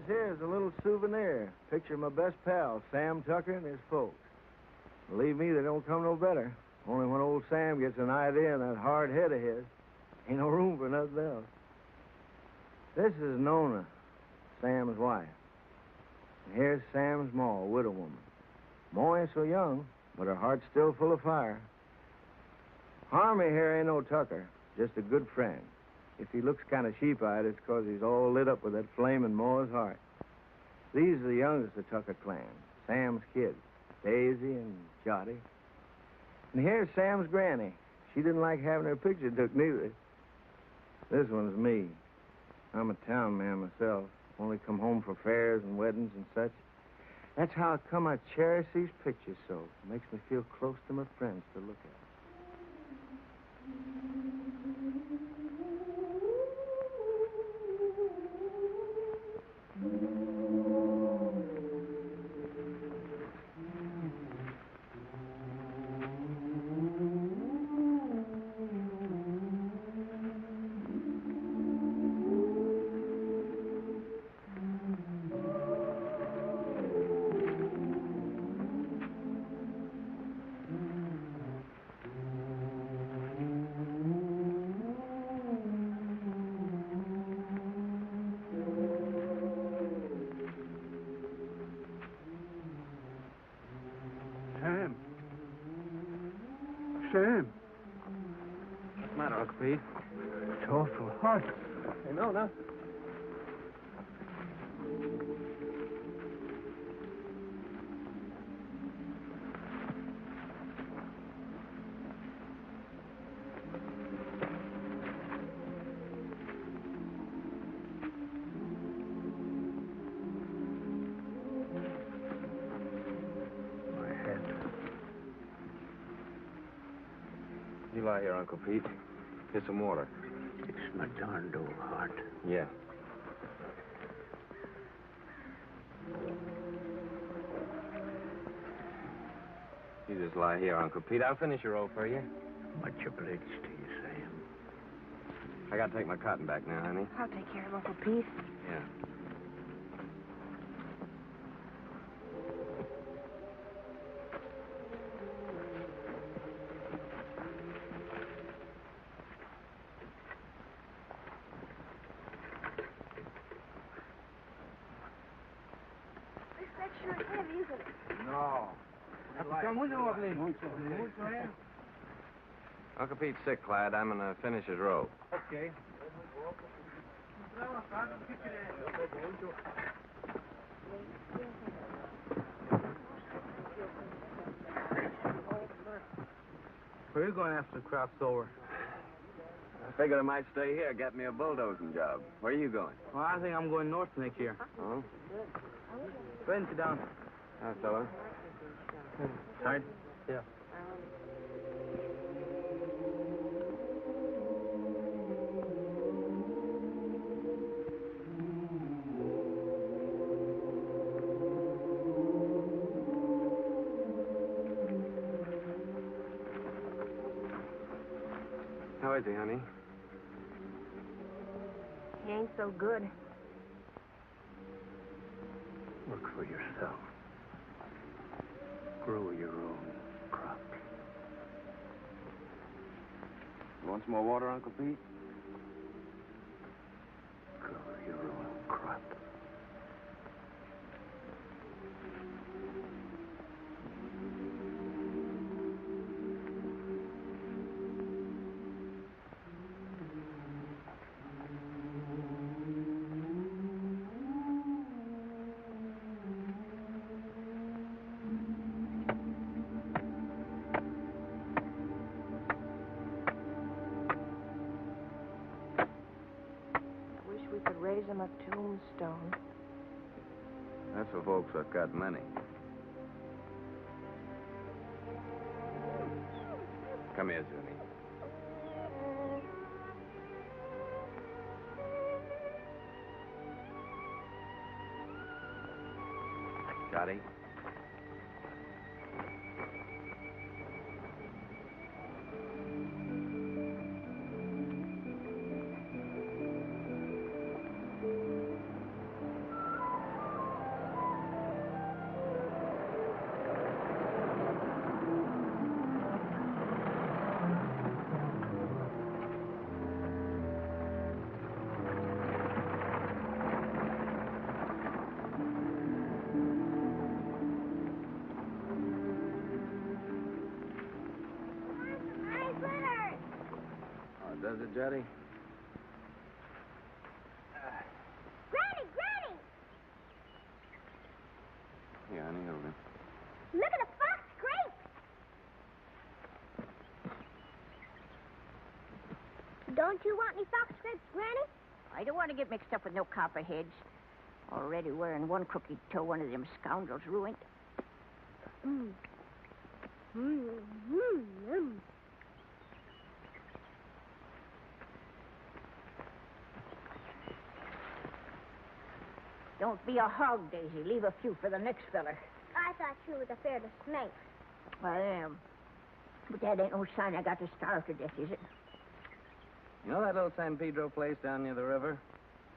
here is a little souvenir. Picture of my best pal, Sam Tucker, and his folks. Believe me, they don't come no better. Only when old Sam gets an idea in that hard head of his, ain't no room for nothing else. This is Nona, Sam's wife. And here's Sam's ma, a widow woman. Ma ain't so young, but her heart's still full of fire. Harmony here ain't no Tucker, just a good friend. If he looks kind of sheep-eyed, it's 'cause he's all lit up with that flame in Ma's heart. These are the youngest of Tucker clan, Sam's kids, Daisy and Jotty. And here's Sam's granny. She didn't like having her picture took neither. This one's me. I'm a town man myself. Only come home for fairs and weddings and such. That's how come I cherish these pictures so. It makes me feel close to my friends to look at. Sam. What's the matter, Uncle Pete? It's awful hot. Hey, no. My head. You lie here, Uncle Pete. Get some water. It's my darned old heart. Yeah. You just lie here, Uncle Pete. I'll finish your roll for you. Much obliged to you, Sam. I gotta take my cotton back now, honey. I'll take care of Uncle Pete. Yeah. That's sure heavy, isn't it? No. Uncle Pete's sick, Clyde. I'm gonna finish his row. Okay. Where are you going after the crop's over? I figured I might stay here, get me a bulldozing job. Where are you going? Well, I think I'm going north next year. Oh? Go ahead and sit down. Hi, fella. Tired? Yeah. How is he, honey? He ain't so good. Work for yourself. Grow your own crops. You want some more water, Uncle Pete? Grow your own crop. We could raise him a tombstone. That's for folks that got money. Come here, Zuni. Johnny? Juddy. Granny, Granny! Yeah, honey, hold it. Look at the fox grapes! Don't you want any fox grapes, Granny? I don't want to get mixed up with no copperheads. Already wearing one crooked toe, one of them scoundrels ruined. Mm. Mm, mm, mm. Don't be a hog, Daisy. Leave a few for the next feller. I thought you was afraid of snakes. I am. But that ain't no sign I got to starve to death, is it? You know that little San Pedro place down near the river?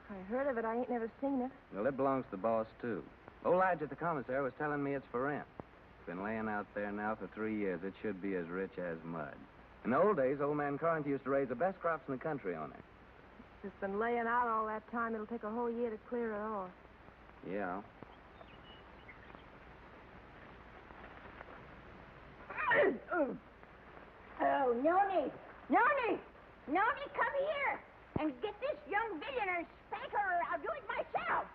I heard of it. I ain't never seen it. Well, it belongs to the boss, too. Old Lige at the commissary was telling me it's for rent. It's been laying out there now for 3 years. It should be as rich as mud. In the old days, old man Carnes used to raise the best crops in the country on it. It's been laying out all that time. It'll take a whole year to clear it off. Yeah. Oh, Noni! Noni! Noni, come here and get this young villain and spank her, or I'll do it myself.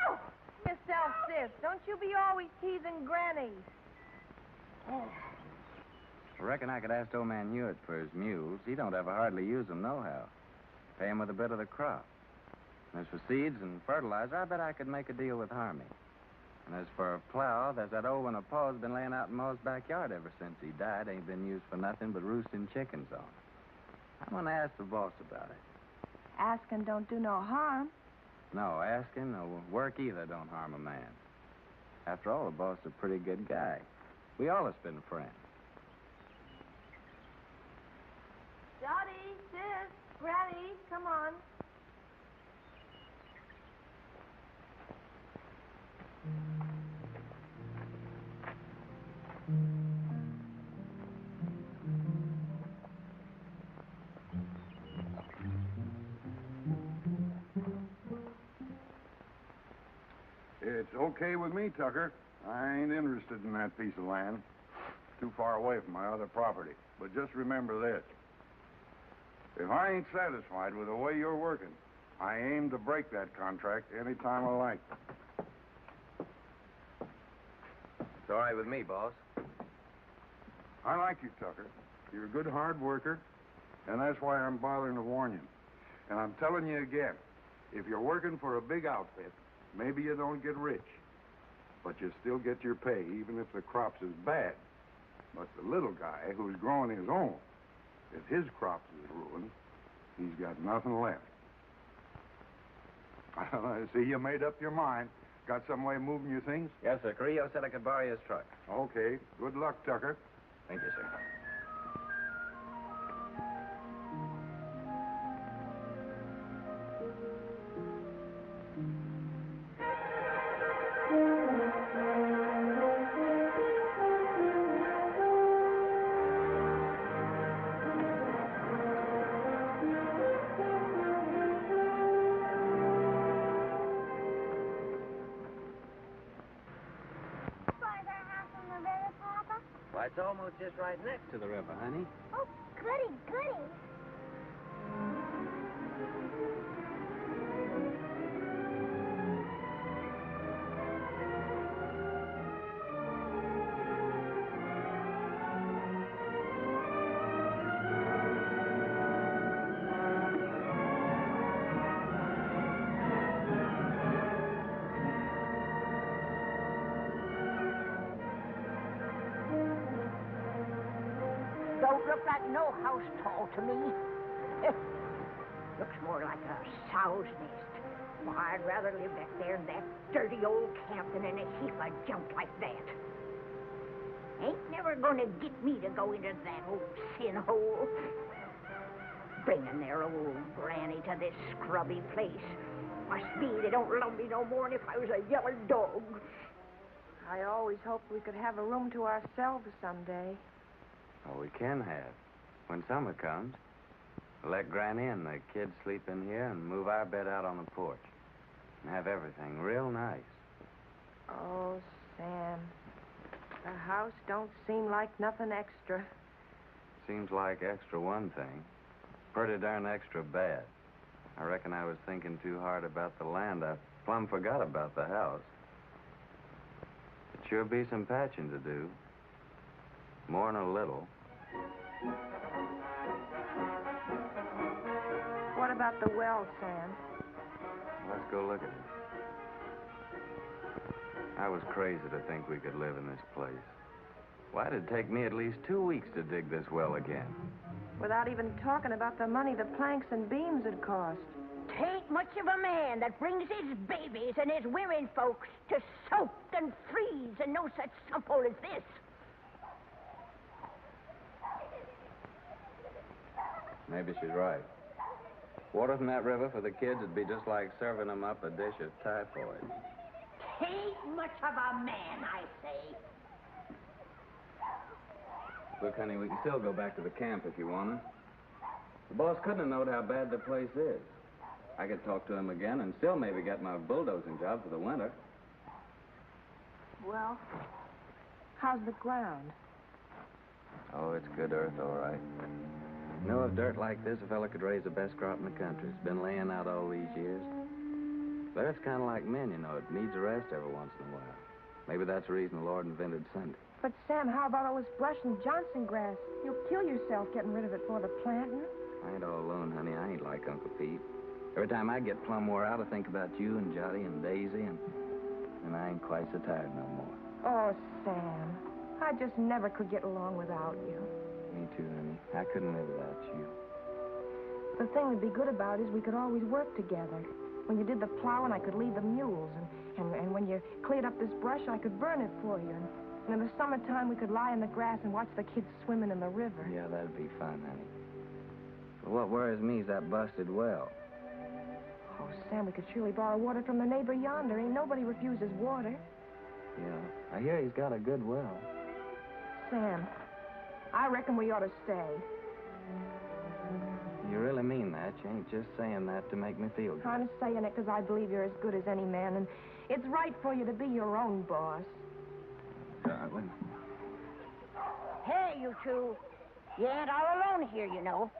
Ow! Yourself, sis. Don't you be always teasing Granny. I reckon I could ask old man Hewitt for his mules. He don't ever hardly use them nohow. Pay him with a bit of the crop. And as for seeds and fertilizer, I bet I could make a deal with Harmy. And as for a plow, there's that old one of Paul's been laying out in Ma's backyard ever since he died. Ain't been used for nothing but roosting chickens on. I'm going to ask the boss about it. Asking don't do no harm. No, asking or work either don't harm a man. After all, the boss is a pretty good guy. We all have been friends. Dottie, sis, Granny, come on. It's okay with me, Tucker. I ain't interested in that piece of land. Too far away from my other property. But just remember this. If I ain't satisfied with the way you're working, I aim to break that contract any time I like. It's all right with me, boss. I like you, Tucker. You're a good hard worker, and that's why I'm bothering to warn you. And I'm telling you again, if you're working for a big outfit, maybe you don't get rich, but you still get your pay, even if the crops is bad. But the little guy who's growing his own, if his crops is ruined, he's got nothing left. I see you made up your mind. Got some way of moving your things? Yes, sir. Carrillo said I could borrow his truck. Okay. Good luck, Tucker. Thank you, sir. Why, it's almost just right next to the river, honey. Oh, goody, goody. Don't look like no house tall to me. Looks more like a sow's nest. Why, I'd rather live back there in that dirty old camp than in a heap of junk like that. Ain't never gonna get me to go into that old sin hole. Bringing their old granny to this scrubby place. Must be they don't love me no more than if I was a yellow dog. I always hoped we could have a room to ourselves someday. Oh, we can have. When summer comes, we'll let Granny and the kids sleep in here and move our bed out on the porch. And have everything real nice. Oh, Sam. The house don't seem like nothing extra. Seems like extra one thing. Pretty darn extra bad. I reckon I was thinking too hard about the land. I plumb forgot about the house. It sure be some patching to do. More'n a little. What about the well, Sam? Let's go look at it. I was crazy to think we could live in this place. Why'd it take me at least 2 weeks to dig this well again? Without even talking about the money the planks and beams would cost. Tain't much of a man that brings his babies and his women folks to soak and freeze and no such sump-hole as this. Maybe she's right. Water from that river for the kids would be just like serving them up a dish of typhoid. Tain't much of a man, I say. Look, honey, we can still go back to the camp if you want to. The boss couldn't have known how bad the place is. I could talk to him again and still maybe get my bulldozing job for the winter. Well, how's the ground? Oh, it's good earth, all right. You know, if dirt like this, a fella could raise the best crop in the country. It's been laying out all these years. But it's kind of like men, you know. It needs a rest every once in a while. Maybe that's the reason the Lord invented Sunday. But, Sam, how about all this brush and Johnson grass? You'll kill yourself getting rid of it for the planting. I ain't all alone, honey. I ain't like Uncle Pete. Every time I get plumb wore out, I think about you and Jotty and Daisy, and I ain't quite so tired no more. Oh, Sam, I just never could get along without you. Me too, honey. I couldn't live without you. The thing that'd be good about it is we could always work together. When you did the plowing, I could lead the mules, and when you cleared up this brush, I could burn it for you. And in the summertime, we could lie in the grass and watch the kids swimming in the river. Yeah, that'd be fun, honey. But what worries me is that busted well. Oh, Sam, we could surely borrow water from the neighbor yonder. Ain't nobody refuses water. Yeah, I hear he's got a good well. Sam, I reckon we ought to stay. You really mean that? You ain't just saying that to make me feel good. I'm saying it because I believe you're as good as any man, and it's right for you to be your own boss. Darling. Hey, you two. You ain't all alone here, you know.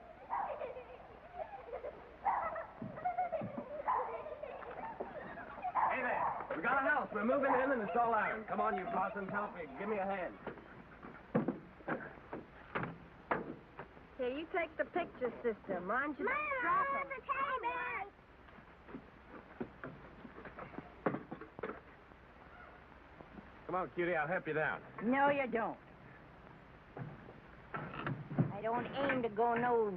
Hey there. We got a house. We're moving in, and it's all ours. Come on, you Parsons. Help me. Give me a hand. Here, you take the picture, sister. Mind you, Mom, the table. Come on, cutie. I'll help you down. No, you don't. I don't aim to go no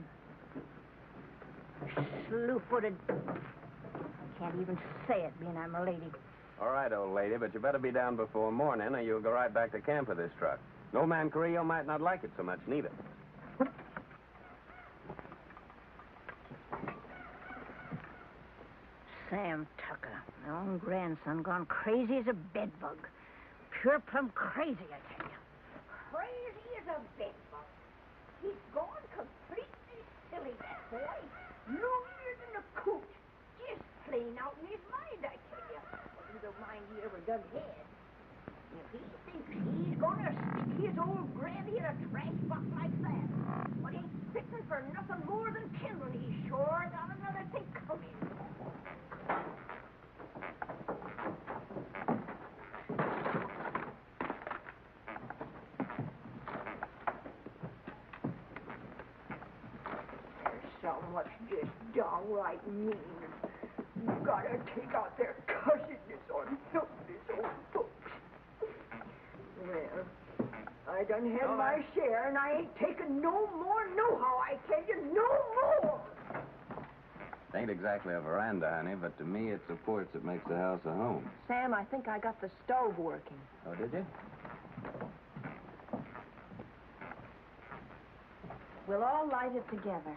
slew-footed. I can't even say it, being I'm a lady. All right, old lady, but you better be down before morning, or you'll go right back to camp with this truck. No man Carrillo might not like it so much, neither. Sam Tucker, my own grandson, gone crazy as a bedbug. Pure plumb crazy, I tell you. Crazy as a bedbug. He's gone completely silly, that boy. Longer than a coot. Just plain out in his mind, I tell you. Well, you don't mind he ever dug head. If he thinks he's gonna stick his old granny in a trash box like that, but he's fitting for nothing more than kindling. He's sure got another thing coming. What's just downright mean. You gotta take out their cussedness on helpless old folks. Well, I done had my share, and I ain't taking no more nohow, I tell you, no more. It ain't exactly a veranda, honey, but to me it's the porch that makes the house a home. Sam, I think I got the stove working. Oh, did you? We'll all light it together.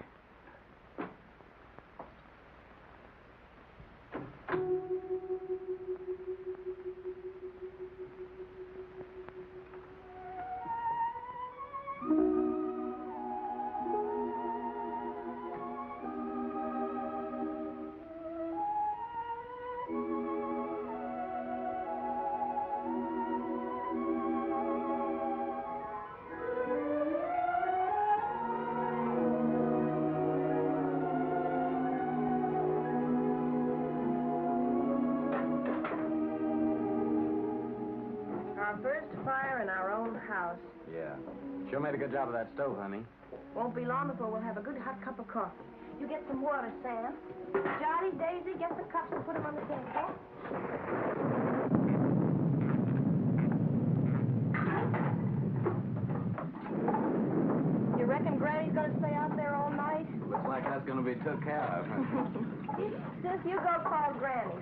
fire in our own house. Yeah. Sure made a good job of that stove, honey. Won't be long before we'll have a good hot cup of coffee. You get some water, Sam. Johnny, Daisy, get the cups and put them on the table. You reckon Granny's going to stay out there all night? Looks like that's going to be took care of. Sis, you go call Granny.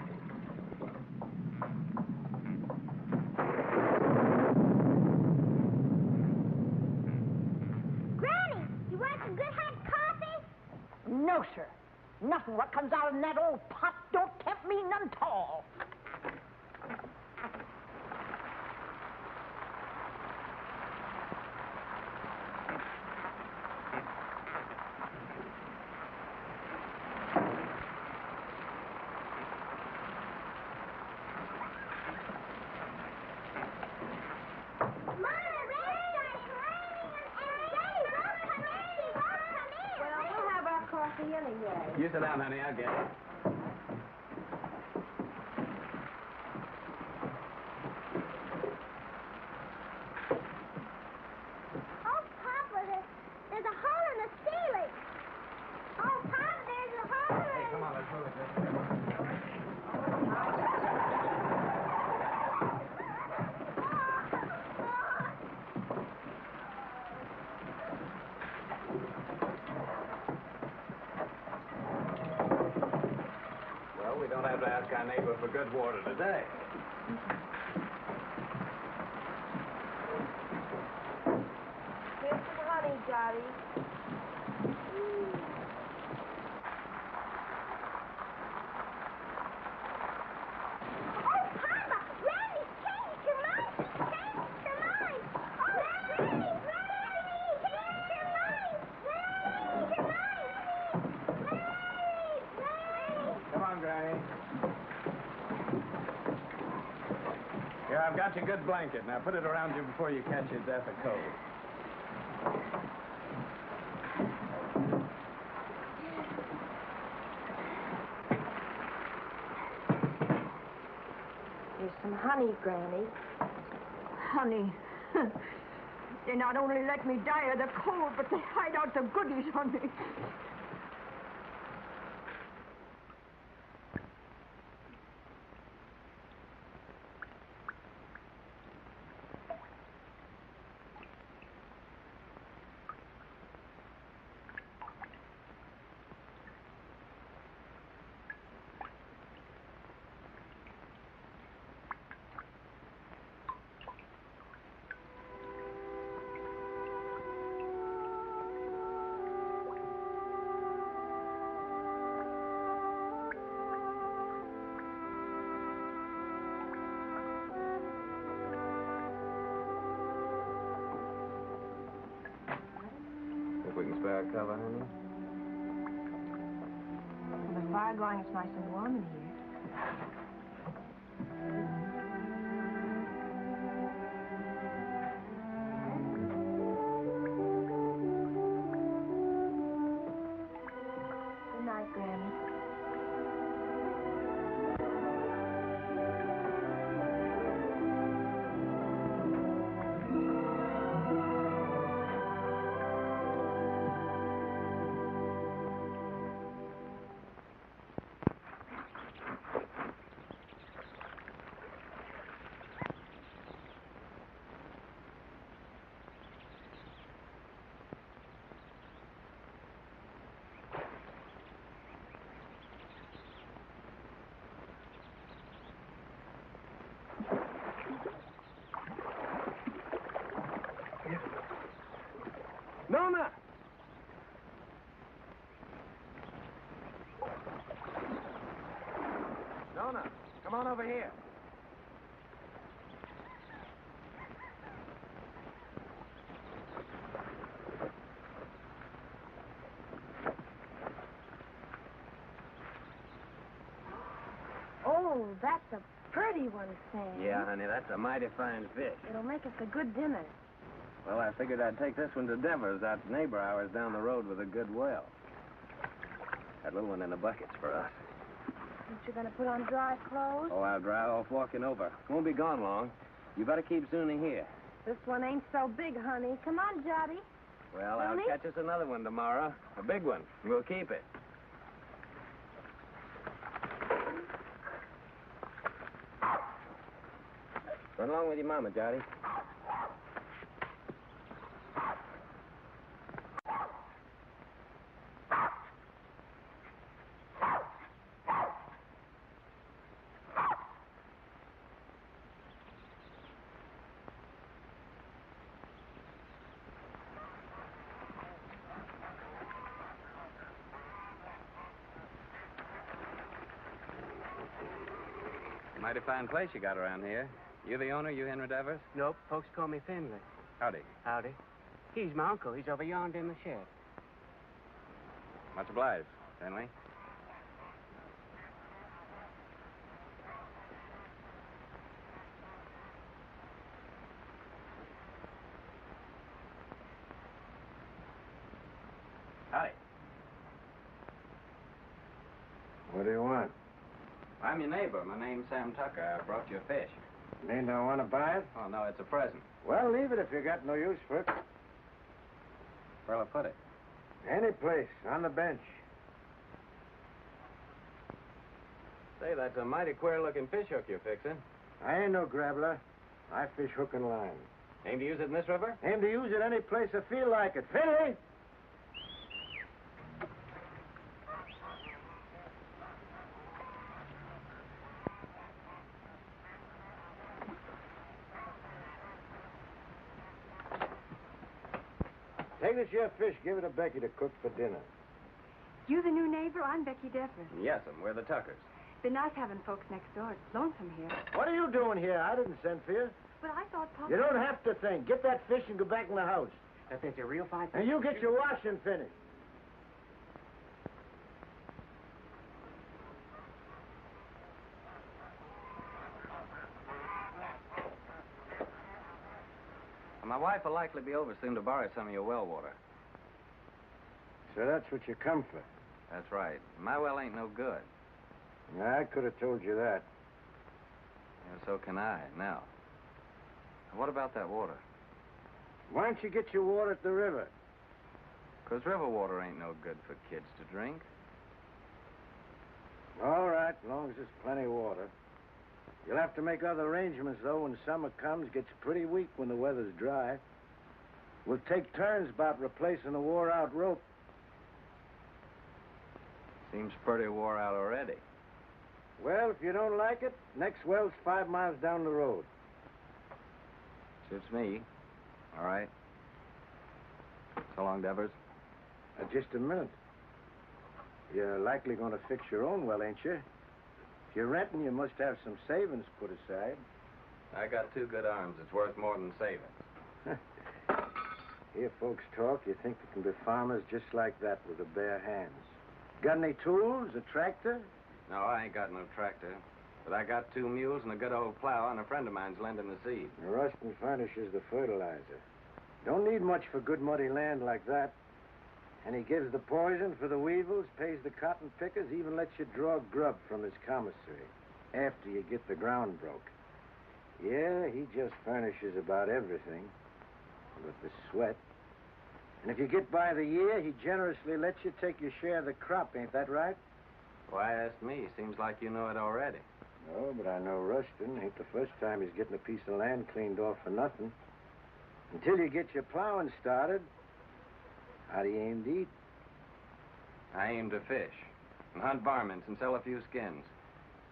Granny, you want some good hot coffee? No, sir. Nothing what comes out in that old pot don't tempt me none at all. Anyway. You sit down, honey. I'll get it. Oh, Papa, there's a hole in the ceiling. Oh, Papa, there's a hole in Hey, come on, let's move it. We don't have to ask our neighbor for good water today. Here's some honey, Johnny. Oh, Papa, Granny's changed her mind. Changed her mind. Oh, Granny, changed her mind. Changed her mind. Come on, Granny. Here, I've got your good blanket. Now put it around you before you catch your death of cold. Here's some honey, Granny. Honey. They not only let me die of the cold, but they hide out the goodies on me. Think we can spare a cover, honey? With the fire going, it's nice and warm in here. Good night, Granny. Nona! Nona, come on over here. Oh, that's a pretty one, Sam. Yeah, honey, that's a mighty fine fish. It'll make us a good dinner. Well, I figured I'd take this one to Denver's, that neighbor of ours down the road with a good well. That little one in the bucket's for us. Aren't you going to put on dry clothes? Oh, I'll dry off walking over. Won't be gone long. You better keep Zuni here. This one ain't so big, honey. Come on, Jotty. Well, I'll Zuni? catch us another one tomorrow. A big one. We'll keep it. Run along with your mama, Jotty. Mighty fine place you got around here. You the owner, you Henry Devers? Nope, folks call me Finley. Howdy. Howdy. He's my uncle. He's over yonder in the shed. Much obliged, Finley. Howdy. What do you want? I'm your neighbor. My name's Sam Tucker. I brought you a fish. Mean don't want to buy it? Oh, no, it's a present. Well, leave it if you got no use for it. Where'll I put it? Any place, on the bench. Say, that's a mighty queer-looking fish hook you're fixing. I ain't no grabbler. I fish hook and line. Aim to use it in this river? Aim to use it any place I feel like it. Finley! Take this here fish, give it to Becky to cook for dinner. You the new neighbor? I'm Becky Devers. Yes'm, we're the Tuckers. Been nice having folks next door. It's lonesome here. What are you doing here? I didn't send for you. But I thought Papa... You don't have to think. Get that fish and go back in the house. That fish a real fine fish. And you get your washing finished. My wife will likely be over soon to borrow some of your well water. So that's what you come for. That's right. My well ain't no good. I could have told you that. Yeah, so can I, now. What about that water? Why don't you get your water at the river? 'Cause river water ain't no good for kids to drink. All right, as long as there's plenty of water. You'll have to make other arrangements, though, when summer comes. Gets pretty weak when the weather's dry. We'll take turns about replacing the wore-out rope. Seems pretty wore out already. Well, if you don't like it, next well's 5 miles down the road. Suits me. All right. So long, Devers. Just a minute. You're likely going to fix your own well, ain't you? If you're renting, you must have some savings put aside. I got 2 good arms. It's worth more than savings. Hear folks talk, you think they can be farmers just like that with the bare hands. Got any tools, a tractor? No, I ain't got no tractor. But I got 2 mules and a good old plow, and a friend of mine's lending the seed. Rustin furnishes the fertilizer. Don't need much for good muddy land like that. And he gives the poison for the weevils, pays the cotton pickers, even lets you draw grub from his commissary after you get the ground broke. Yeah, he just furnishes about everything but the sweat. And if you get by the year, he generously lets you take your share of the crop, ain't that right? Why ask me? Seems like you know it already. No, but I know Rustin. Ain't the first time he's getting a piece of land cleaned off for nothing. Until you get your plowing started, how do you aim to eat? I aim to fish and hunt varmints and sell a few skins.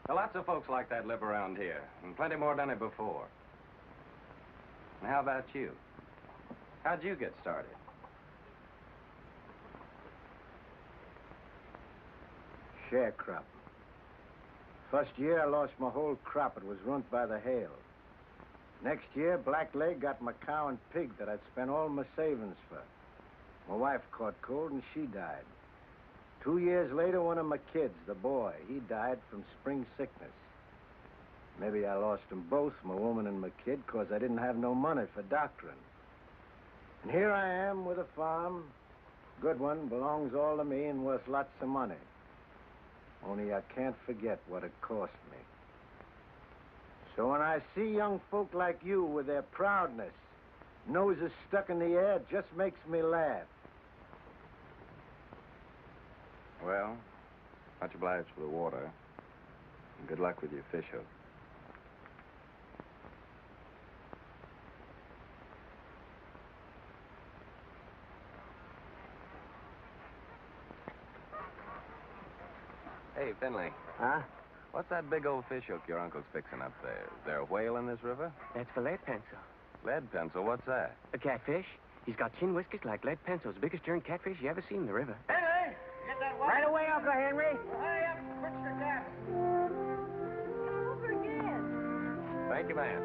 Well, lots of folks like that live around here, and plenty more done it before. And how about you? How'd you get started? Sharecrop. First year, I lost my whole crop. It was ruined by the hail. Next year, Blackleg got my cow and pig that I'd spent all my savings for. My wife caught cold and she died. 2 years later, one of my kids, the boy, he died from spring sickness. Maybe I lost them both, my woman and my kid, 'cause I didn't have no money for doctoring. And here I am with a farm. Good one, belongs all to me and worth lots of money. Only I can't forget what it cost me. So when I see young folk like you with their proudness, noses stuck in the air, it just makes me laugh. Well, much obliged for the water. And good luck with your fish hook. Hey, Finley. Huh? What's that big old fish hook your uncle's fixing up there? Is there a whale in this river? That's for lead pencil. Lead pencil? What's that? A catfish. He's got chin whiskers like lead pencils. Biggest darn catfish you ever seen in the river. Henry! Get that water. Right away, Uncle Henry. Hurry up and fix your cabin. Over again. Thank you, man.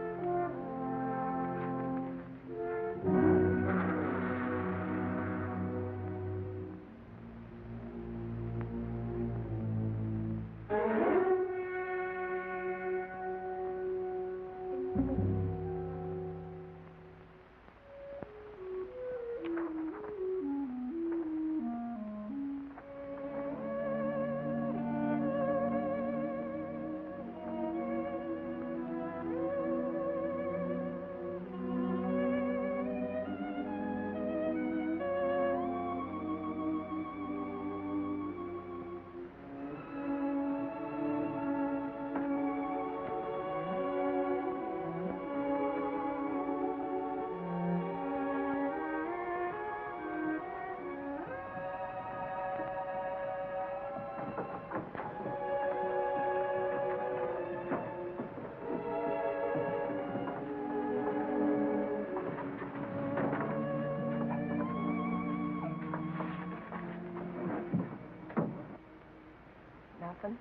Nothing?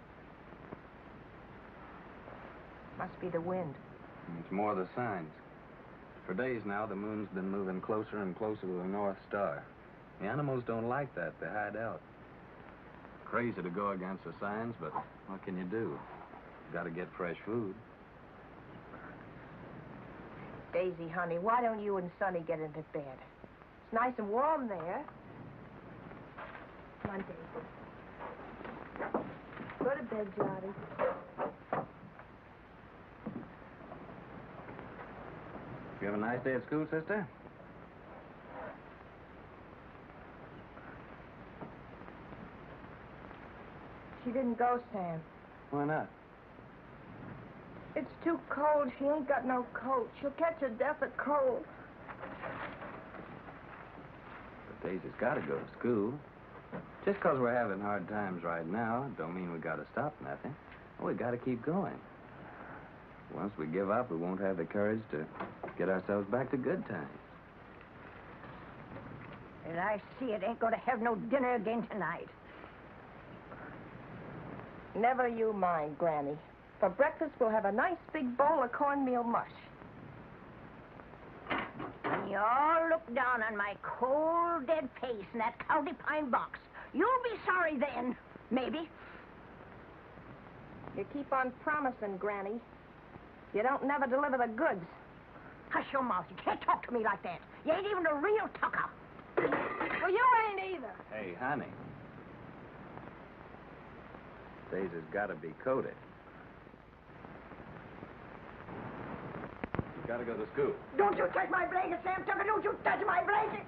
Must be the wind. It's more the signs. For days now, the moon's been moving closer and closer to the North Star. The animals don't like that. They hide out. Crazy to go against the signs, but what can you do? You gotta get fresh food. Daisy, honey, why don't you and Sonny get into bed? It's nice and warm there. Come on, Daisy. Go to bed, Johnny. You have a nice day at school, sister? She didn't go, Sam. Why not? It's too cold. She ain't got no coat. She'll catch her death of cold. But Daisy's gotta go to school. Just 'cause we're having hard times right now, don't mean we gotta stop nothing. We gotta keep going. Once we give up, we won't have the courage to get ourselves back to good times. And I see it ain't gonna have no dinner again tonight. Never you mind, Granny. For breakfast, we'll have a nice big bowl of cornmeal mush. When you all look down on my cold, dead face in that county pine box, you'll be sorry then, maybe. You keep on promising, Granny. You don't never deliver the goods. Hush your mouth. You can't talk to me like that. You ain't even a real tucker. Well, you ain't either. Hey, honey. Daisy's gotta be coated. You gotta go to school. Don't you touch my blanket, Sam Tucker. Don't you touch my blanket.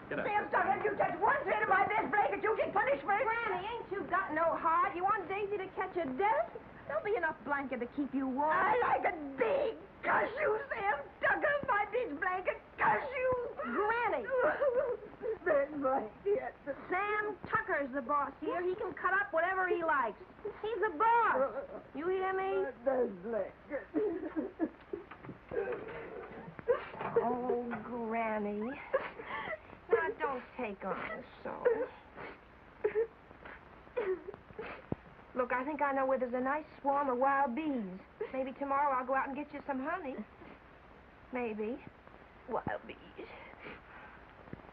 Get up. Sam Tucker, if you touch one thread of my best blanket, you get punishment. Granny, ain't you got no heart? You want Daisy to catch a death? There'll be enough blanket to keep you warm. I like a big cuss you, Sam Tucker. My big blanket, cuss you. Granny! Big blanket. Sam Tucker's the boss here. He can cut up whatever he likes. He's the boss. You hear me? The blanket. Oh, Granny. Now, don't take on so. Look, I think I know where there's a nice swarm of wild bees. Maybe tomorrow I'll go out and get you some honey. Maybe. Wild bees.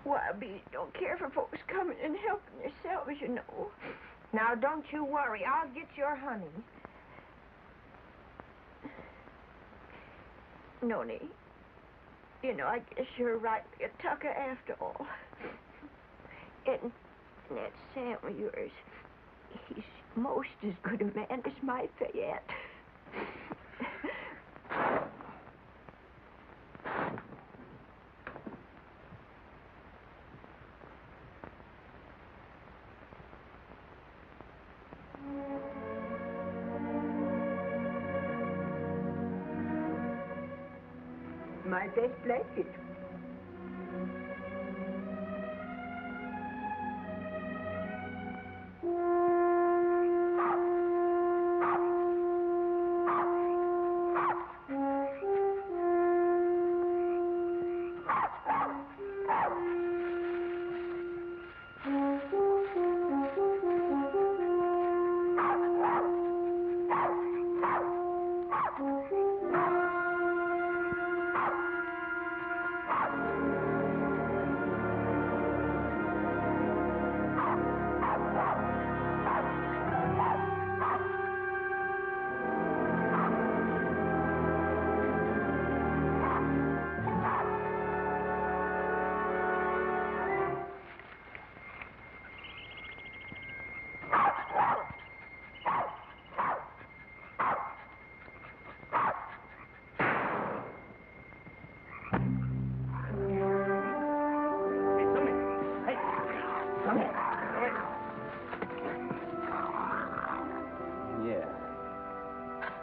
Wild bees don't care for folks coming and helping themselves, you know. Now, don't you worry. I'll get your honey. Noni, you know, I guess you're right, a Tucker after all. And that Sam of yours, he's most as good a man as my Fayette. My best blanket.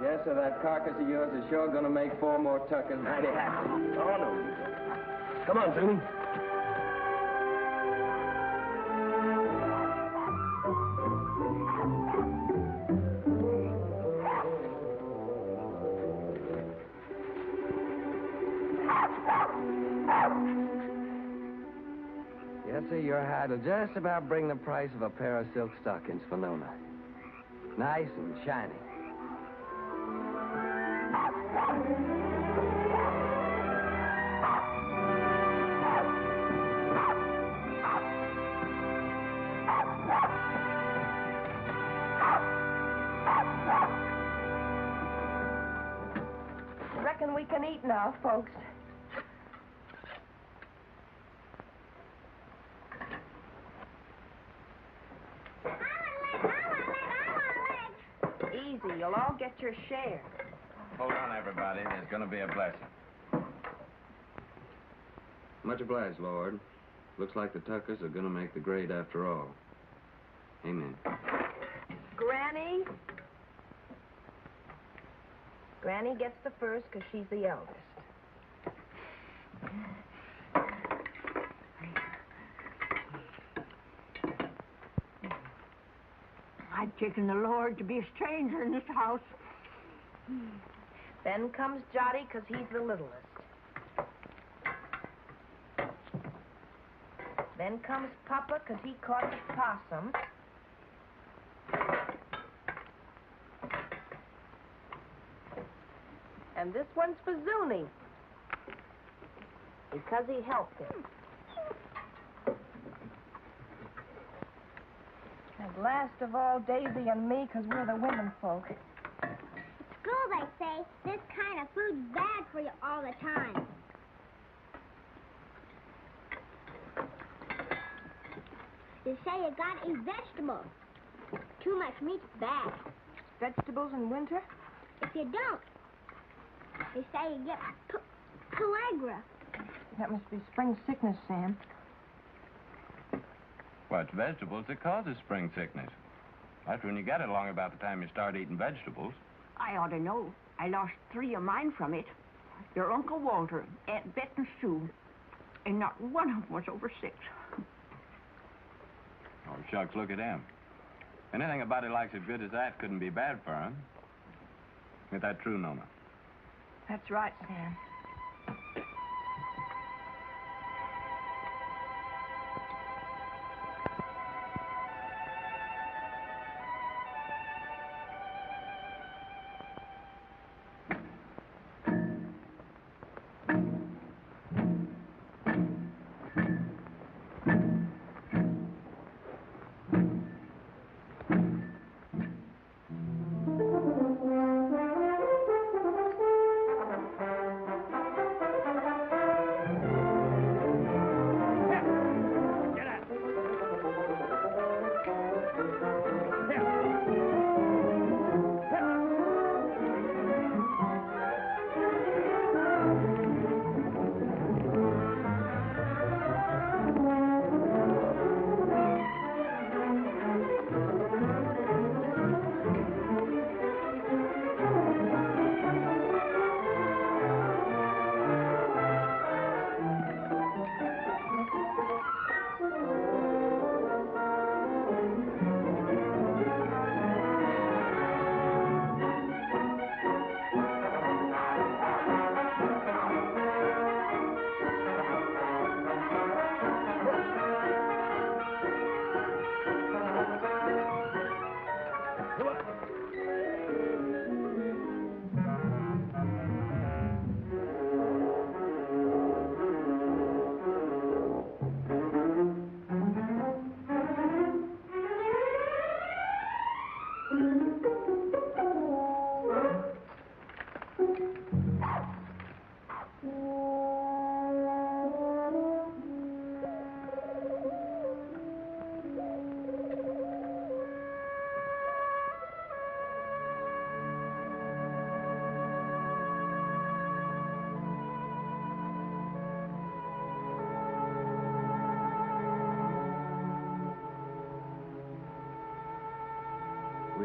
Yes, sir, that carcass of yours is sure gonna make 4 more tuckers. Mighty happy. Oh, no. Come on, Jimmy. Yes, sir, your hide will just about bring the price of a pair of silk stockings for Nona. Nice and shiny. Reckon we can eat now, folks. Easy, you'll all get your share. Hold on, everybody. There's going to be a blessing. Much obliged, Lord. Looks like the Tuckers are going to make the grade after all. Amen. Granny? Granny gets the first because she's the eldest. I've taken the Lord to be a stranger in this house. Then comes Jotty because he's the littlest. Then comes Papa because he caught the possum. And this one's for Zuni because he helped him. And last of all, Daisy and me because we're the women folk. At school, they say this kind of food's bad for you all the time. They say you gotta eat vegetables. Too much meat's bad. Vegetables in winter? If you don't, they say you get pellagra. That must be spring sickness, Sam. Well, it's vegetables that causes spring sickness. That's when you get it along about the time you start eating vegetables. I ought to know. I lost 3 of mine from it. Your Uncle Walter, Aunt Bet and Sue. And not one of them was over 6. Oh, shucks, look at him. Anything a body likes as good as that couldn't be bad for him. Ain't that true, Nona? That's right, Sam.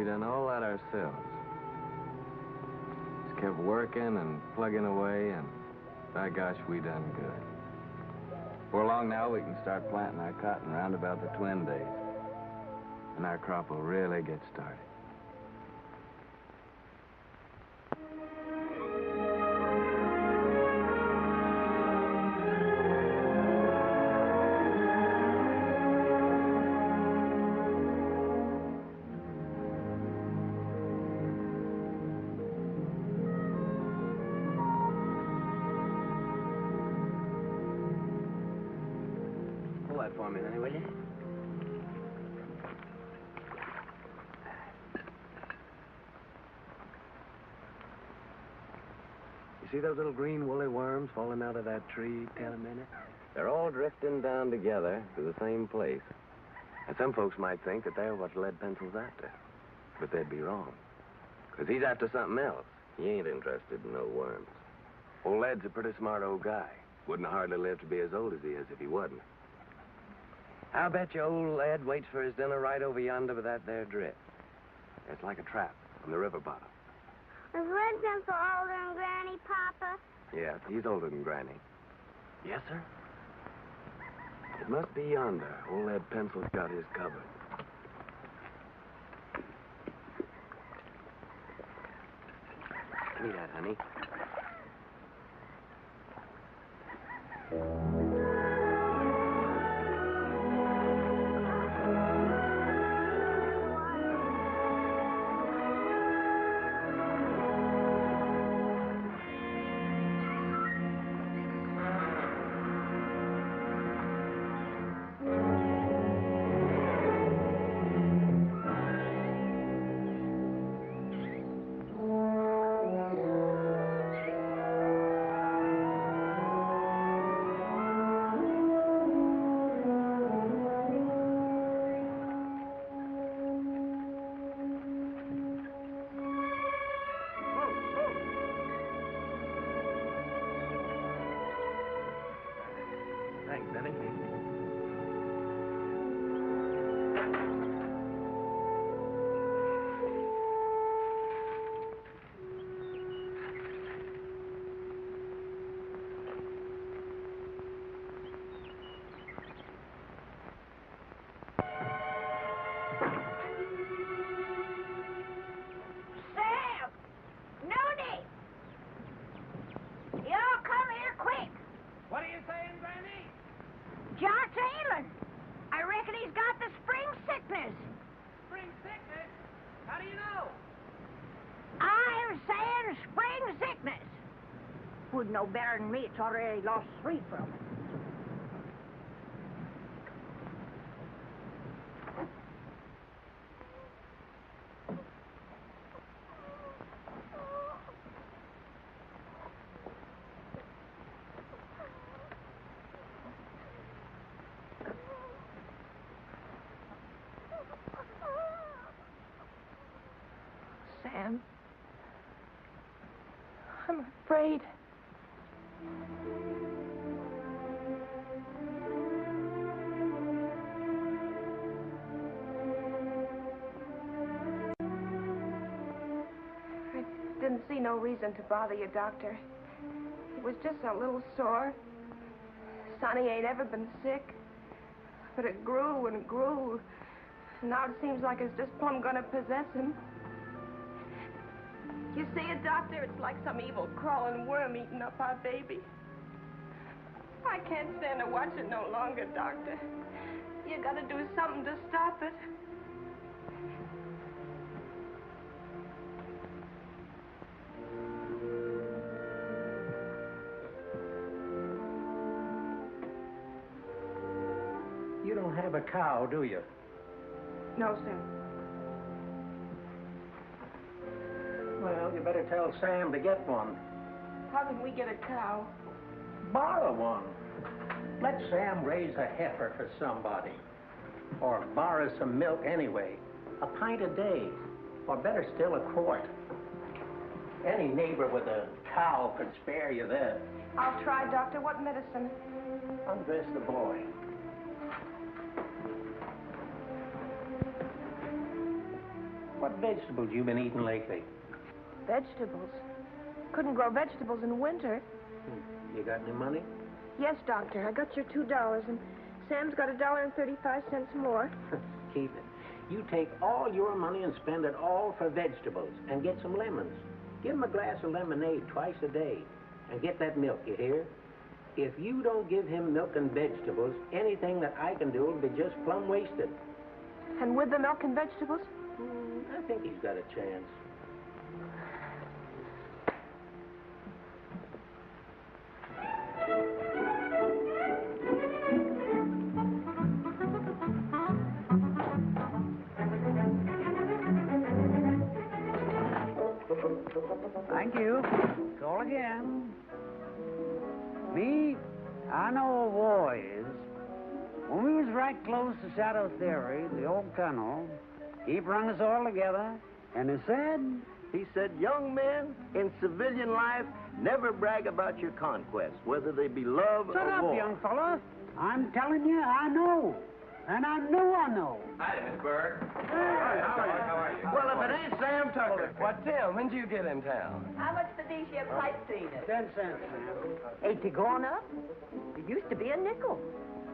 we done all that ourselves. Just kept working and plugging away, and by gosh, we done good. Before long now, we can start planting our cotton round about the twin days. And our crop will really get started. Pull that for me, honey, will you? See those little green woolly worms falling out of that tree, Tell a minute? They're all drifting down together to the same place. And some folks might think that they're what lead pencil's after. But they'd be wrong. Because he's after something else. He ain't interested in no worms. Old Lead's a pretty smart old guy. Wouldn't hardly live to be as old as he is if he wasn't. I'll bet you old Lead waits for his dinner right over yonder with that there drift. It's like a trap on the river bottom. Is Lead Pencil older than Granny, Papa? Yeah, he's older than Granny. Yes, sir? It must be yonder. Old Lead Pencil's got his covered. Give me that, honey. Thanks, Benny. Sam! Nooney! Y'all come here quick. What are you saying, Granny? Jock's ailing. I reckon he's got the spring sickness. Spring sickness? How do you know? I'm saying spring sickness. Would know better than me. It's already lost 3 from it. Sam, I'm afraid. I didn't see no reason to bother you, Doctor. It was just a little sore. Sonny ain't ever been sick. But it grew and grew. Now it seems like it's just plumb gonna possess him. You see it, Doctor? It's like some evil crawling worm eating up our baby. I can't stand to watch it no longer, Doctor. You gotta do something to stop it. You don't have a cow, do you? No, sir. Well, you better tell Sam to get one. How can we get a cow? Borrow one. Let Sam raise a heifer for somebody. Or borrow some milk anyway. A pint a day. Or better still, a quart. Any neighbor with a cow could spare you that. I'll try, Doctor. What medicine? Undress the boy. What vegetables you been eating lately? Vegetables? Couldn't grow vegetables in winter. You got any money? Yes, Doctor. I got your $2, and Sam's got $1.35 more. Keep it. You take all your money and spend it all for vegetables and get some lemons. Give him a glass of lemonade twice a day and get that milk, you hear? If you don't give him milk and vegetables, anything that I can do will be just plumb wasted. And with the milk and vegetables? I think he's got a chance. Thank you. Call again. Me, I know a war is. When we was right close to Shadow Theory, the old colonel, he brung us all together, and he said, young men in civilian life never brag about your conquests, whether they be love Shut or up, war. young fella. I'm telling you, I know. And I know I know. Hi, Miss Burke. How are you? Well, if it ain't Sam Tucker. What, Tim? When did you get in town? How much for these here pipe cleaners? 10 cents, ma'am. Ain't they gone up? It used to be a nickel.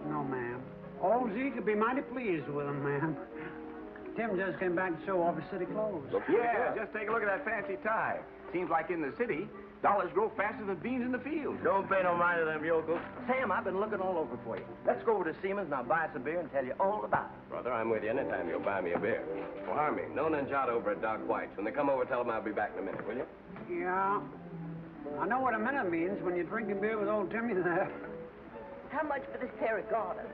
No, ma'am. Old Z could be mighty pleased with them, ma'am. Tim just came back to show off his city clothes. Yeah, just take a look at that fancy tie. Seems like in the city, dollars grow faster than beans in the field. Don't pay no mind to them yokels. Sam, I've been looking all over for you. Let's go over to Seaman's and I'll buy some beer and tell you all about it. Brother, I'm with you anytime you'll buy me a beer. Well, Harmy, Nona and Jot over at Doc White's. When they come over, tell them I'll be back in a minute, will you? Yeah. I know what a minute means when you're drinking beer with old Timmy there. How much for this pair of garters?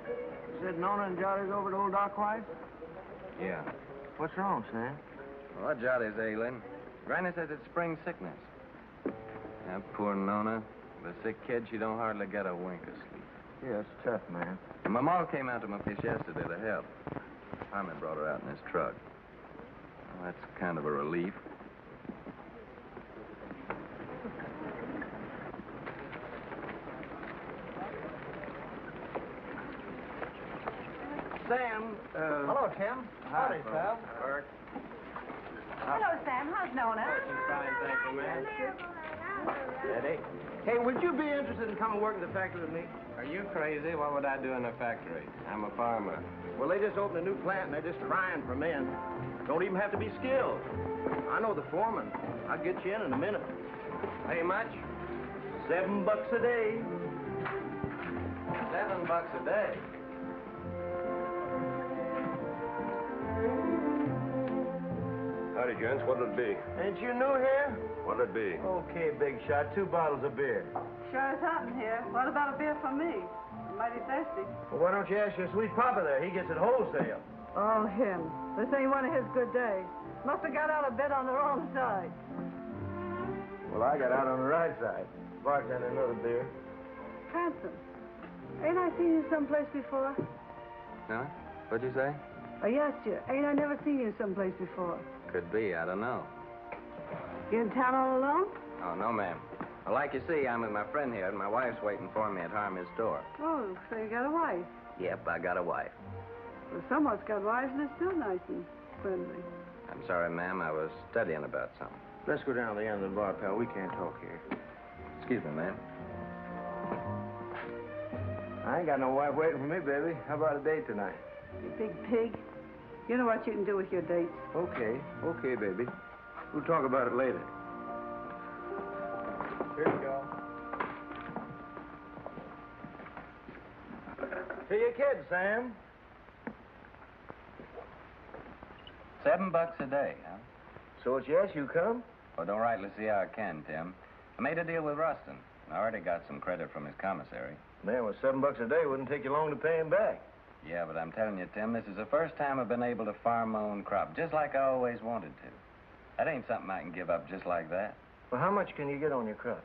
Said Nona and Johnny's over to old Doc White? Yeah. What's wrong, Sam? Well, Jotty's ailing. Granny says it's spring sickness. That poor Nona. The sick kid, she don't hardly get a wink of sleep. Yeah, it's tough, man. And my ma came out to my place yesterday to help. Harmon brought her out in his truck. Well, that's kind of a relief. Sam, Hello, Tim. Howdy, pal. Burke. Hello, Sam. How's Nona? Fine, thank you, ma'am. Eddie. Hey, would you be interested in coming work in the factory with me? Are you crazy? What would I do in a factory? I'm a farmer. Well, they just opened a new plant and they're just crying for men. Don't even have to be skilled. I know the foreman. I'll get you in a minute. Pay much? $7 a day. $7 a day. Howdy, gents. What'll it be? Ain't you new here? What'll it be? Okay, big shot. 2 bottles of beer. Sure is hot in here. What about a beer for me? I'm mighty thirsty. Well, why don't you ask your sweet papa there? He gets it wholesale. Oh, him. This ain't one of his good days. Must have got out of bed on the wrong side. Well, I got out on the right side. Bartender, another beer. Hanson, ain't I seen you someplace before? Huh? What'd you say? I asked you, ain't I never seen you someplace before? Could be. I don't know. You in town all alone? Oh, no, ma'am. Well, like you see, I'm with my friend here, and my wife's waiting for me at Harmy's store. Oh, so you got a wife. Yep, I got a wife. Well, someone's got wives and they're still nice and friendly. I'm sorry, ma'am. I was studying about something. Let's go down to the end of the bar, pal. We can't talk here. Excuse me, ma'am. I ain't got no wife waiting for me, baby. How about a date tonight? You big pig. You know what you can do with your dates. Okay, baby. We'll talk about it later. Here you go. To your kids, Sam. $7 a day, huh? So it's yes, you come? Well, don't rightly see how I can, Tim. I made a deal with Rustin. I already got some credit from his commissary. Man, with $7 a day, wouldn't take you long to pay him back. Yeah, but I'm telling you, Tim, this is the first time I've been able to farm my own crop, just like I always wanted to. That ain't something I can give up just like that. Well, how much can you get on your crop?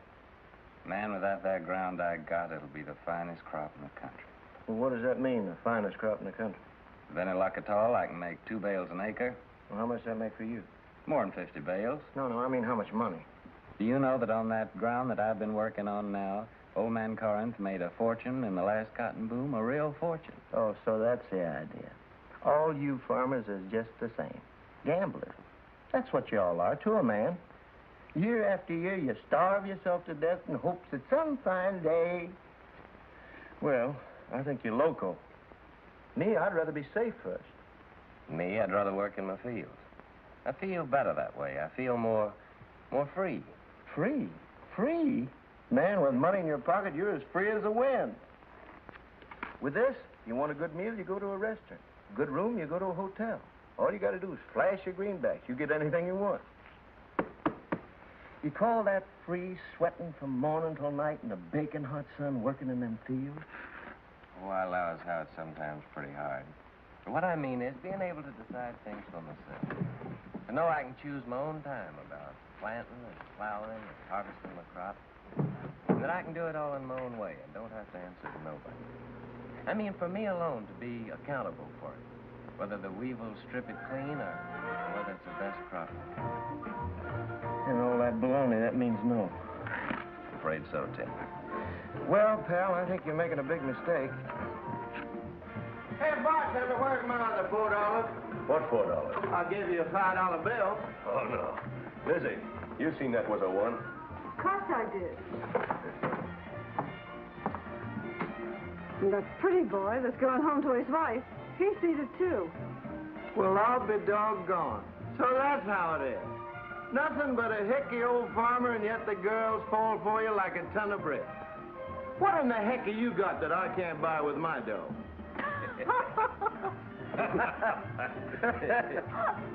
Man, with that ground I got, it'll be the finest crop in the country. Well, what does that mean, the finest crop in the country? With any luck at all, I can make 2 bales an acre. Well, how much does that make for you? More than 50 bales. No, I mean how much money? Do you know that on that ground that I've been working on now, old man Corinth made a fortune in the last cotton boom, a real fortune. Oh, so that's the idea. All you farmers is just the same. Gamblers. That's what you all are to a man. Year after year, you starve yourself to death in hopes that some fine day... Well, I think you're loco. Me, I'd rather be safe first. Me, I'd rather work in my fields. I feel better that way. I feel more free. Free? Free? Man, with money in your pocket, you're as free as the wind. With this, you want a good meal, you go to a restaurant. Good room, you go to a hotel. All you got to do is flash your greenbacks. You get anything you want. You call that free, sweating from morning till night in the baking hot sun, working in them fields? Oh, I allow as how it's sometimes pretty hard. But what I mean is being able to decide things for myself. To know I can choose my own time about planting and plowing and harvesting my crop. And that I can do it all in my own way and don't have to answer to nobody. I mean, for me alone to be accountable for it. Whether the weevils strip it clean or whether it's the best crop. And all that baloney, that means no. I'm afraid so, Tim. Well, pal, I think you're making a big mistake. Hey, bartender, where's my other $4? What $4? I'll give you a $5 bill. Oh, no. Lizzie, you seen that was a one? Of course I did. And that pretty boy that's going home to his wife, he sees it too. Well, I'll be doggone. So that's how it is. Nothing but a hicky old farmer, and yet the girls fall for you like a ton of bricks. What in the heck have you got that I can't buy with my dough?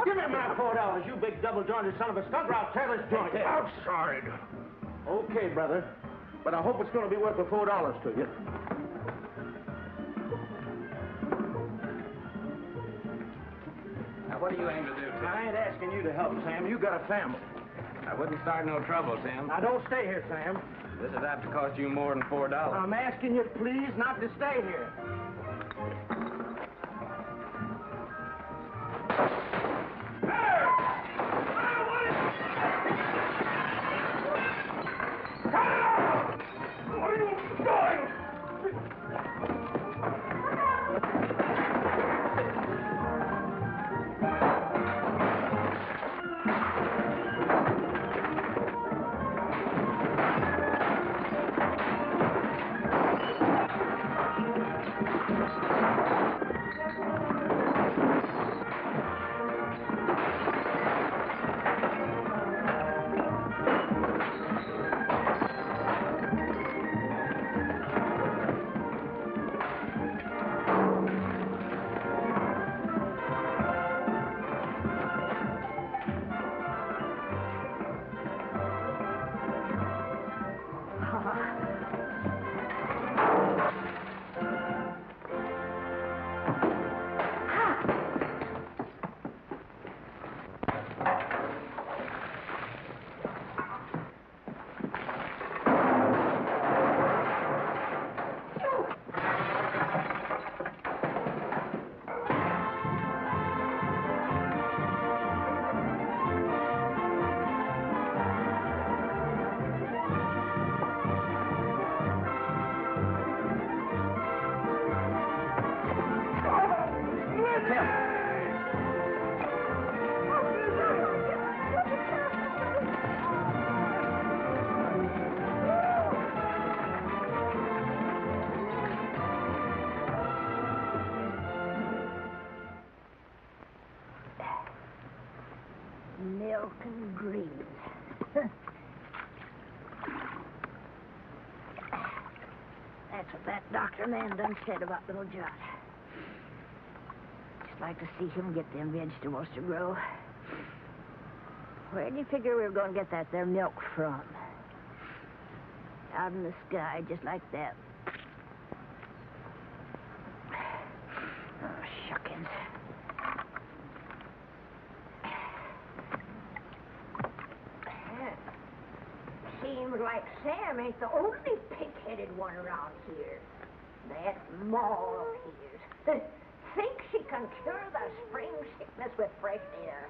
Give me my $4, you big double-jointed son of a skunk, or I'll tear this joint. Outside. Okay, brother. But I hope it's going to be worth the $4 to you. Now, what do you aim to do, Tim? I ain't asking you to help, Sam. You got a family. I wouldn't start no trouble, Tim. Now, don't stay here, Sam. This is apt to cost you more than $4. I'm asking you, please, not to stay here. Milk and greens. That's what that doctor man done said about little John. Just like to see him get them vegetables to grow. Where do you figure we were going to get that there milk from? Out in the sky, just like that. Oh, shuckins. Seems like Sam ain't the only pig-headed one around here. That Ma of his thinks she can cure the spring sickness with fresh air.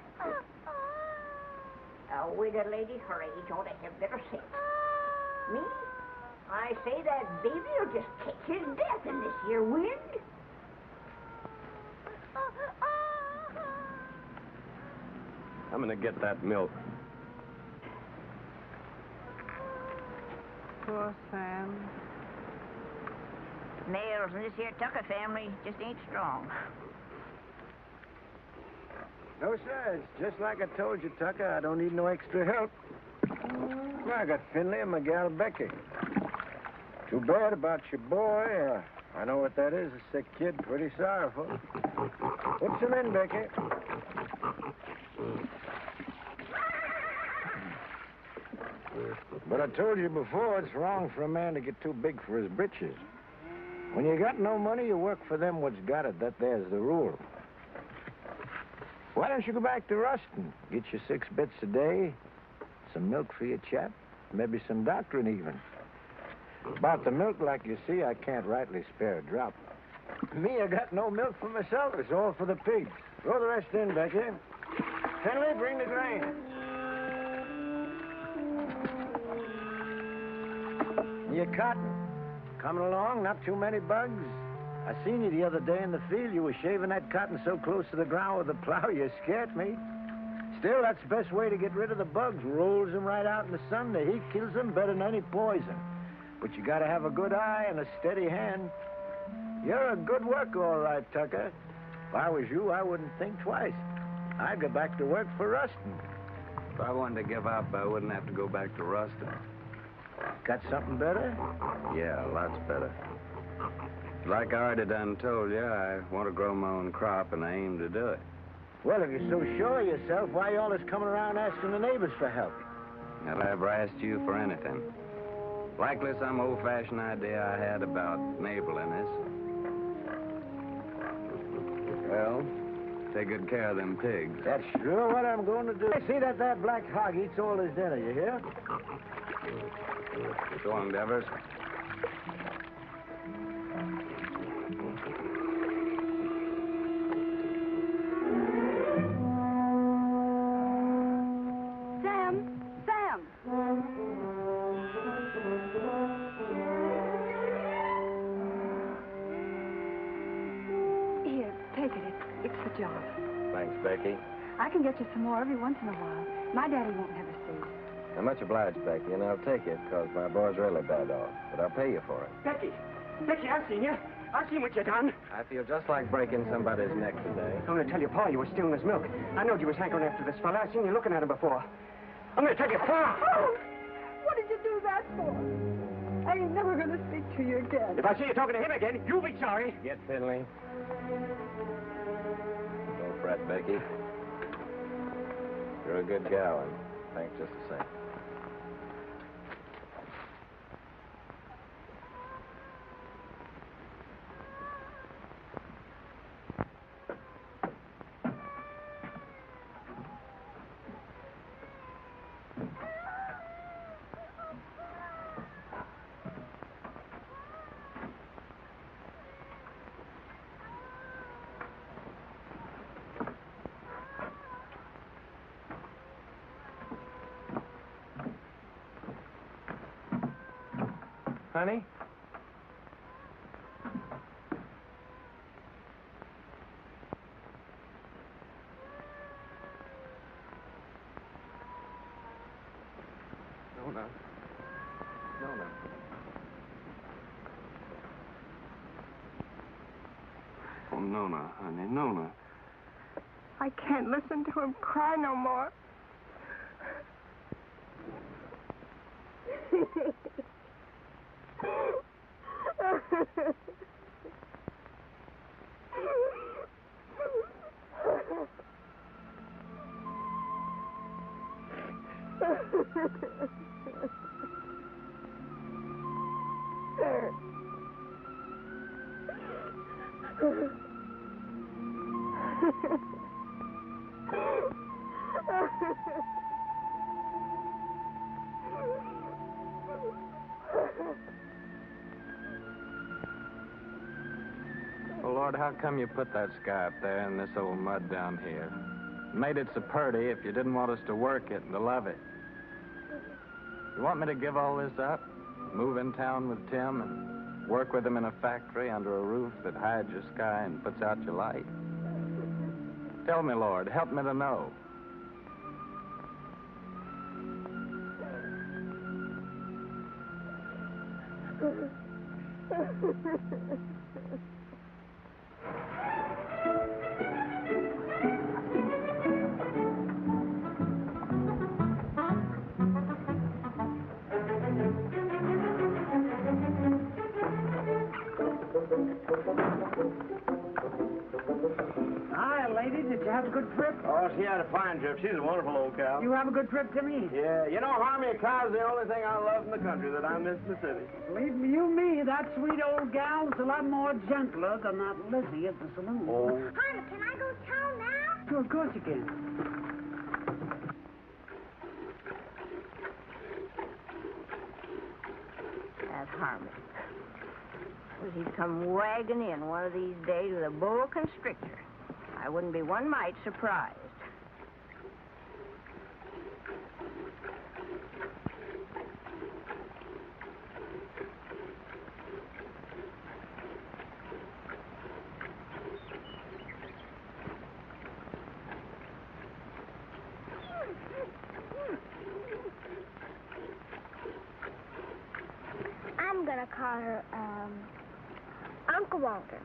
A widow lady her age ought to have better sense. Me? I say that baby will just catch his death in this here wind. I'm gonna get that milk. Poor Sam. Nails in this here Tucker family just ain't strong. No, sir. It's just like I told you, Tucker. I don't need no extra help. I got Finley and my gal Becky. Too bad about your boy. I know what that is, a sick kid. Pretty sorrowful. Put some in, Becky. But I told you before, it's wrong for a man to get too big for his britches. When you got no money, you work for them what's got it. That there's the rule. Why don't you go back to Ruston? Get you 6 bits a day, some milk for your chap, maybe some doctoring even. About the milk, like you see, I can't rightly spare a drop. Me, I got no milk for myself. It's all for the pigs. Throw the rest in, Becky. Finley, bring the grain. You cotton? Coming along? Not too many bugs? I seen you the other day in the field. You were shaving that cotton so close to the ground with the plow, you scared me. Still, that's the best way to get rid of the bugs. Rolls them right out in the sun. The heat kills them better than any poison. But you gotta have a good eye and a steady hand. You're a good worker, all right, Tucker. If I was you, I wouldn't think twice. I'd go back to work for Ruston. If I wanted to give up, I wouldn't have to go back to Ruston. Got something better? Yeah, lots better. Like I already done told you, I want to grow my own crop, and I aim to do it. Well, if you're so sure of yourself, why you always coming around asking the neighbors for help? I'd ever asked you for anything. Likely some old-fashioned idea I had about neighborliness. Well, take good care of them pigs. That's sure what I'm going to do. Hey, see that black hog eats all his dinner, you hear? So long, Devers. Sam! Here, take it. It's the job. Thanks, Becky. I can get you some more every once in a while. My daddy won't never see. I'm much obliged, Becky, and I'll take it, because my boy's really bad off. But I'll pay you for it. Becky, I've seen you. I've seen what you done. I feel just like breaking somebody's neck today. I'm going to tell your pa you were stealing his milk. I knowed you was hankering after this fella. I've seen you looking at him before. I'm going to tell your pa. Oh, what did you do that for? I ain't never going to speak to you again. If I see you talking to him again, you'll be sorry. Get Finley. Don't fret, Becky. You're a good gal, and thanks just the same. Honey? Nona. Oh, Nona, honey, Nona. I can't listen to him cry no more. Well, Lord, how come you put that sky up there and this old mud down here? Made it so purty if you didn't want us to work it and to love it. You want me to give all this up? Move in town with Tim and work with him in a factory under a roof that hides your sky and puts out your light? Tell me, Lord, help me to know. Hi, lady. Did you have a good trip? Oh, she had a fine trip. She's a wonderful old cow. You have a good trip, Timmy? Yeah, you know, Harmy, a cow's the only thing I love in the country that I miss in the city. Believe me, that sweet old gal's a lot more gentler than that Lizzie at the saloon. Oh. Honey, can I go to town now? Sure, of course you can. That Harmon. Suppose he'd come wagging in one of these days with a boa constrictor. I wouldn't be one mite surprised. I'm gonna call her, Uncle Walter.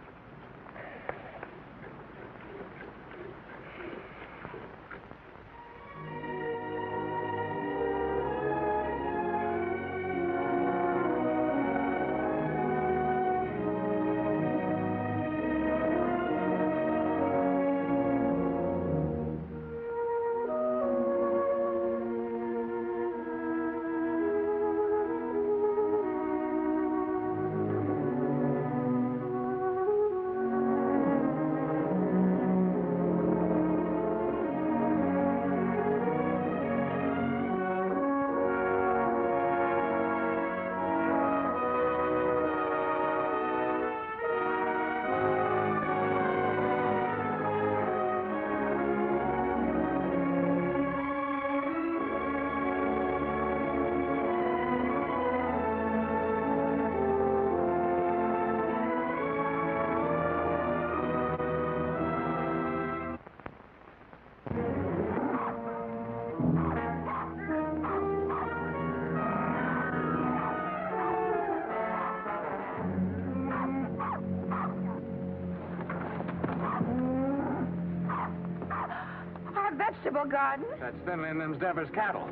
Vegetable garden? That's Finley and them's Devers cattle.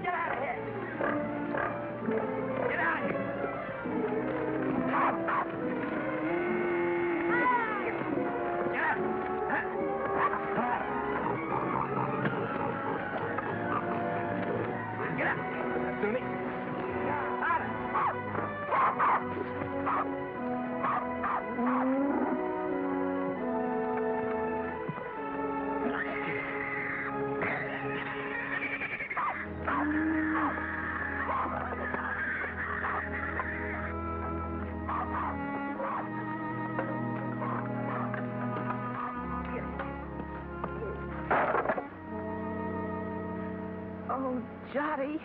Get out of here! Get out of here! Get out! Get out! Sunni. Oh, Jotty.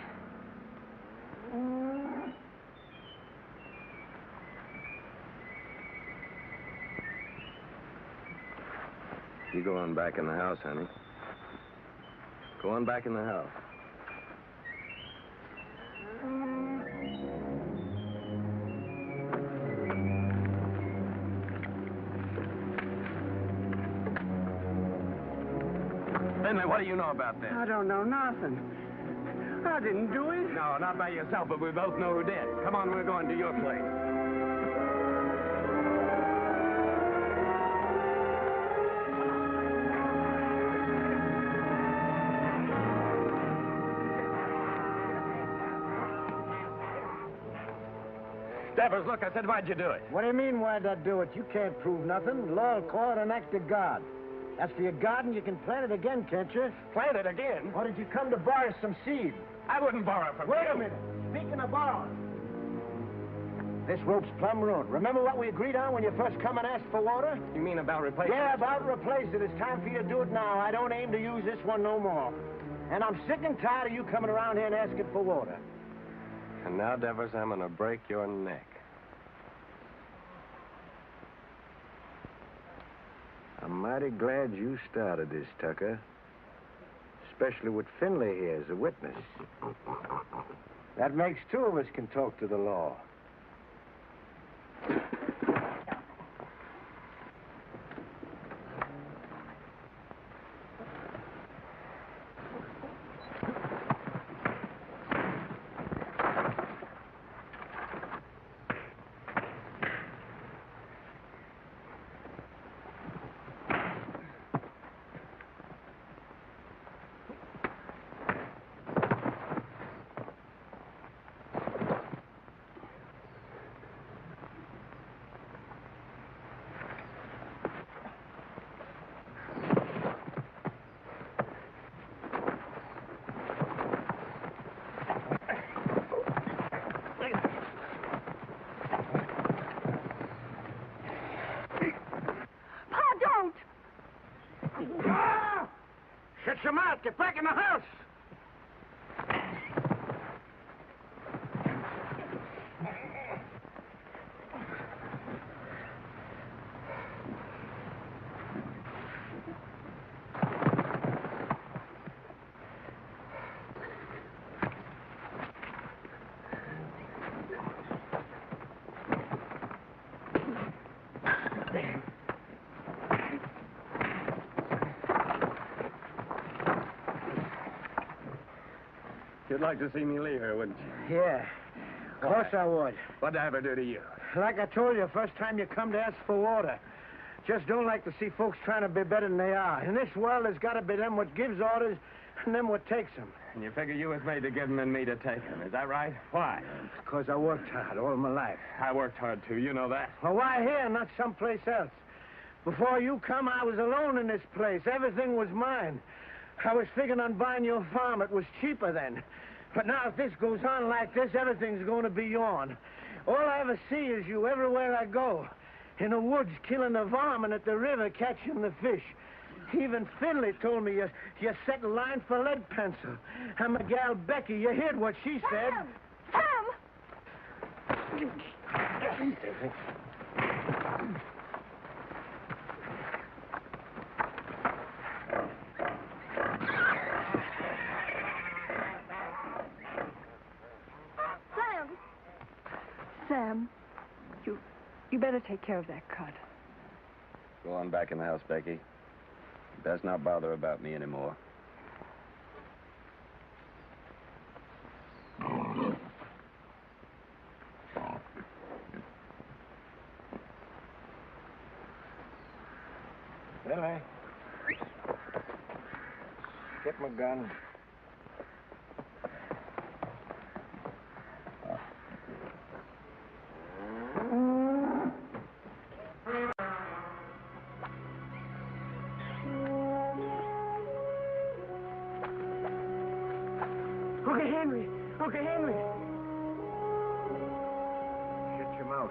You go on back in the house, honey. Go on back in the house. Finley, what do you know about this? I don't know nothing. I didn't do it. No, not by yourself, but we both know who did. Come on, we're going to your place. Devers, look, I said, why'd you do it? What do you mean, why'd I do it? You can't prove nothing. The law will call it an act of God. As for your garden, you can plant it again, can't you? Plant it again? Or did you come to borrow some seed? I wouldn't borrow from you. Wait a minute. Speaking of borrowing, this rope's plumb ruined. Remember what we agreed on when you first come and asked for water? You mean about replacing Yeah, it? about replace it. It's time for you to do it now. I don't aim to use this one no more. And I'm sick and tired of you coming around here and asking for water. And now, Devers, I'm going to break your neck. I'm mighty glad you started this, Tucker. especially with Finley here as a witness. That makes two of us can talk to the law. Shut your mouth. Get back in the house. You'd like to see me leave her, wouldn't you? Yeah. Of course I would. What'd I ever do to you? Like I told you, first time you come to ask for water. Just don't like to see folks trying to be better than they are. In this world, there's got to be them what gives orders and them what takes them. And you figure you was made to give them and me to take them. Is that right? Why? Because I worked hard all my life. I worked hard, too. You know that. Well, why here, not someplace else? Before you come, I was alone in this place. Everything was mine. I was figuring on buying your farm. It was cheaper then. But now if this goes on like this, everything's going to be yourn. All I ever see is you everywhere I go. In the woods, killing the varmint, at the river, catching the fish. Even Finley told me you set in line for lead pencil. And my gal Becky, you heard what she said. Sam! Sam, you better take care of that cut. Go on back in the house, Becky. Best not bother about me anymore. Finley. Get my gun. Uncle Henry! Uncle Henry! Shut your mouth.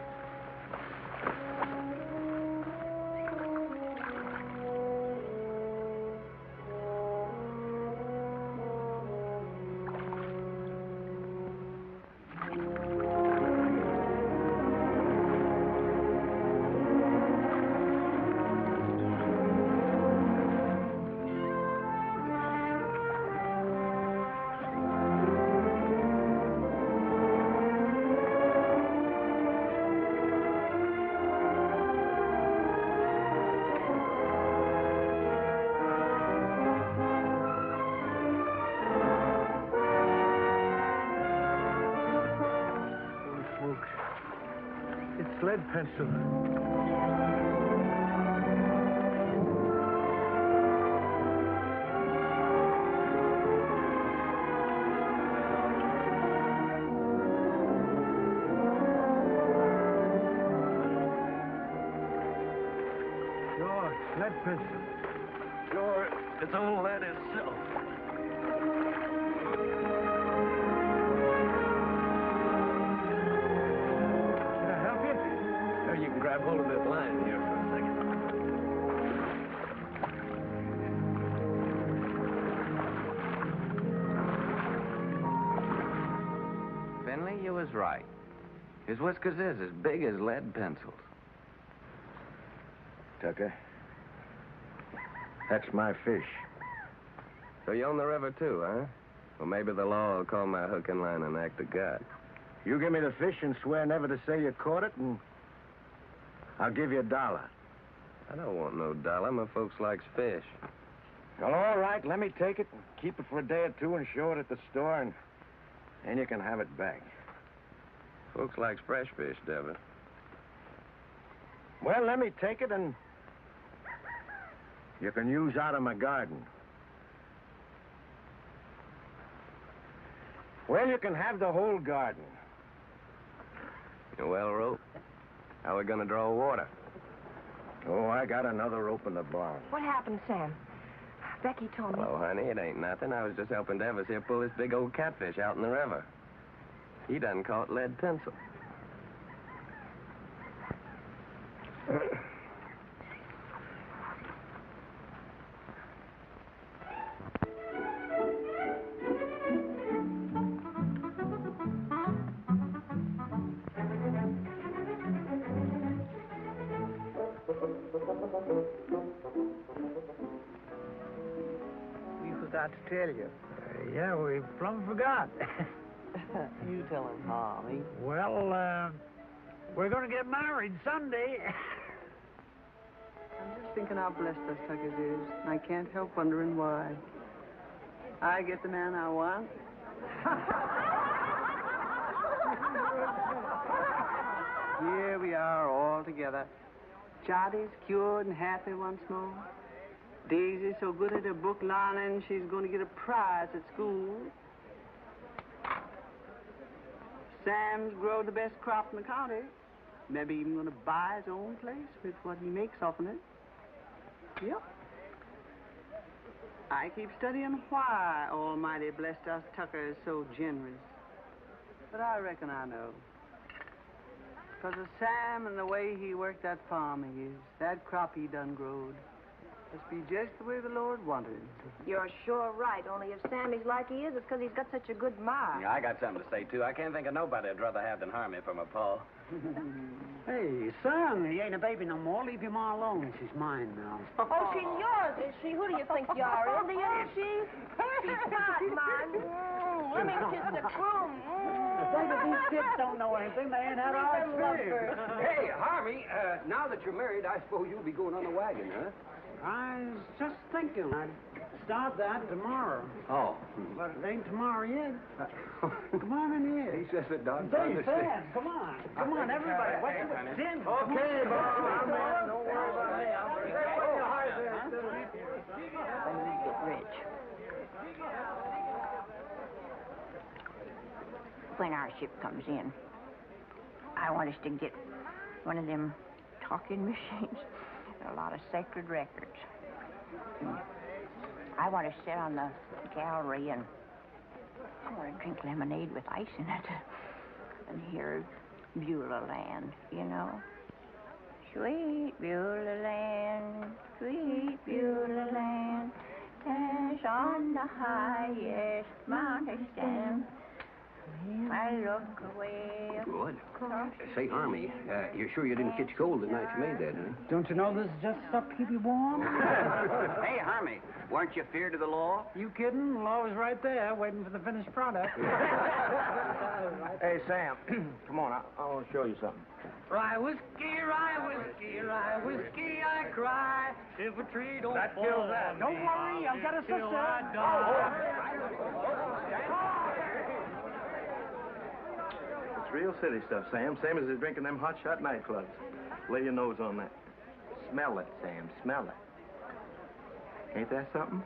It's lead pencil. Sure, lead pencil. Sure, it's all lead itself. You can grab hold of this line here for a second. Finley, you was right. His whiskers is as big as lead pencils. Tucker, that's my fish. So you own the river, too, huh? Well, maybe the law will call my hook and line an act of God. You give me the fish and swear never to say you caught it, and I'll give you $1. I don't want no dollar. My folks likes fish. Well, all right, let me take it and keep it for a day or two and show it at the store, and then you can have it back. Folks likes fresh fish, Devitt. Well, let me take it, and you can use out of my garden. Well, you can have the whole garden. Well, Rope, how are we gonna draw water? Oh, I got another rope in the barn. What happened, Sam? Becky told me. Oh, honey, it ain't nothing. I was just helping Devis here pull this big old catfish out in the river. He done caught lead pencil. To tell you. Yeah, we plumb forgot. You tell him, Harvey. Well, we're going to get married Sunday. I'm just thinking how blessed us Tuckers is. I can't help wondering why. I get the man I want. Here we are all together. Charlie's cured and happy once more. Daisy's so good at her book learning, she's going to get a prize at school. Sam's grown the best crop in the county. Maybe even going to buy his own place with what he makes off of it. Yep. I keep studying why Almighty blessed us Tuckers so generous. But I reckon I know. Because of Sam and the way he worked that farm of his, that crop he done growed. Must be just the way the Lord wanted it. You're sure right. Only if Sammy's like he is, it's because he's got such a good mind. Yeah, I got something to say, too. I can't think of nobody I'd rather have than Harmony for my pa. Hey, son, he ain't a baby no more. Leave your ma alone. She's mine now. Oh, she's yours, is she? Who do you think you are, Indian? She's not mine. Let me kiss the groom. Baby, these kids don't know anything. They ain't had our experience. Hey, Harvey, now that you're married, I suppose you'll be going on the wagon, huh? I was just thinking I'd start that tomorrow. Oh. But it ain't tomorrow yet. Come on in here. He says it done. Say, Sam, come on. Come on, everybody. What's the Jim? Okay, Bob. I'm in. Don't worry about me. When we get rich. When our ship comes in, I want us to get one of them talking machines. A lot of sacred records. And I want to sit on the gallery and I want to drink lemonade with ice in it and hear Beulah Land, you know. Sweet Beulah Land, sweet Beulah Land, as on the highest mountain stand. I look away. Good. Say, Harmony, you're sure you didn't catch cold the night you made that, huh? Don't you know this is just stuff to keep you warm? Hey, Harmony, weren't you feared of the law? You kidding? The law was right there, waiting for the finished product. Hey, Sam, come on. I want to show you something. Rye whiskey, I cry. If a tree don't That fall kills that. Don't worry, I've got a sister. It's real city stuff, Sam. Same as they're drinking them hot shot nightclubs. Lay your nose on that. Smell it, Sam. Smell it. Ain't that something?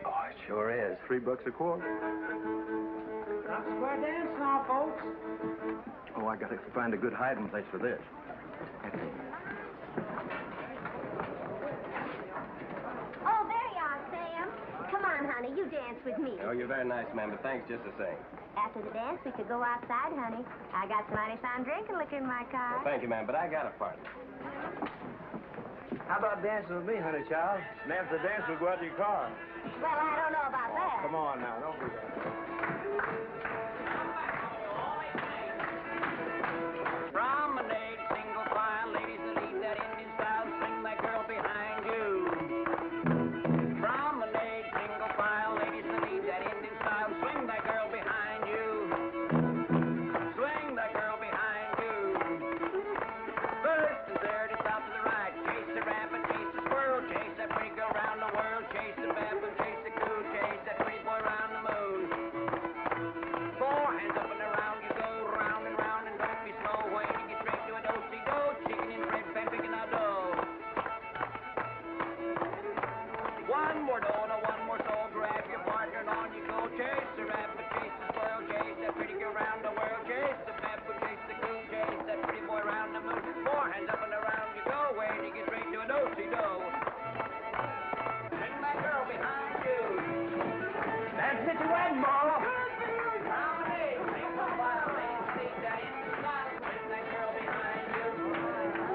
Oh, it sure is. $3 a quart. Stop square dance now, folks. Oh, I gotta find a good hiding place for this. Oh, there you are, Sam. Come on, honey, you dance with me. Oh, you're very nice, ma'am, but thanks just the same. After the dance, we could go outside, honey. I got some mighty fine drinking liquor in my car. Well, thank you, ma'am, but I got a partner. How about dancing with me, honey child? And after the dance, we'll go out to your car. Well, I don't know about that. Come on now, don't do that. Promenade, single file, ladies that leave that Indian style, swing that girl behind you. Promenade, single file, ladies hold on one more soul, grab your partner and on you go. Chase the rabbit, chase the squirrel, chase that pretty girl around the world. Chase the baboon, chase the coon, chase that pretty boy around the moon. Four hands up and around you go, where you get straight to a do-si-do. Bring that girl behind you. That's it, you wag ball.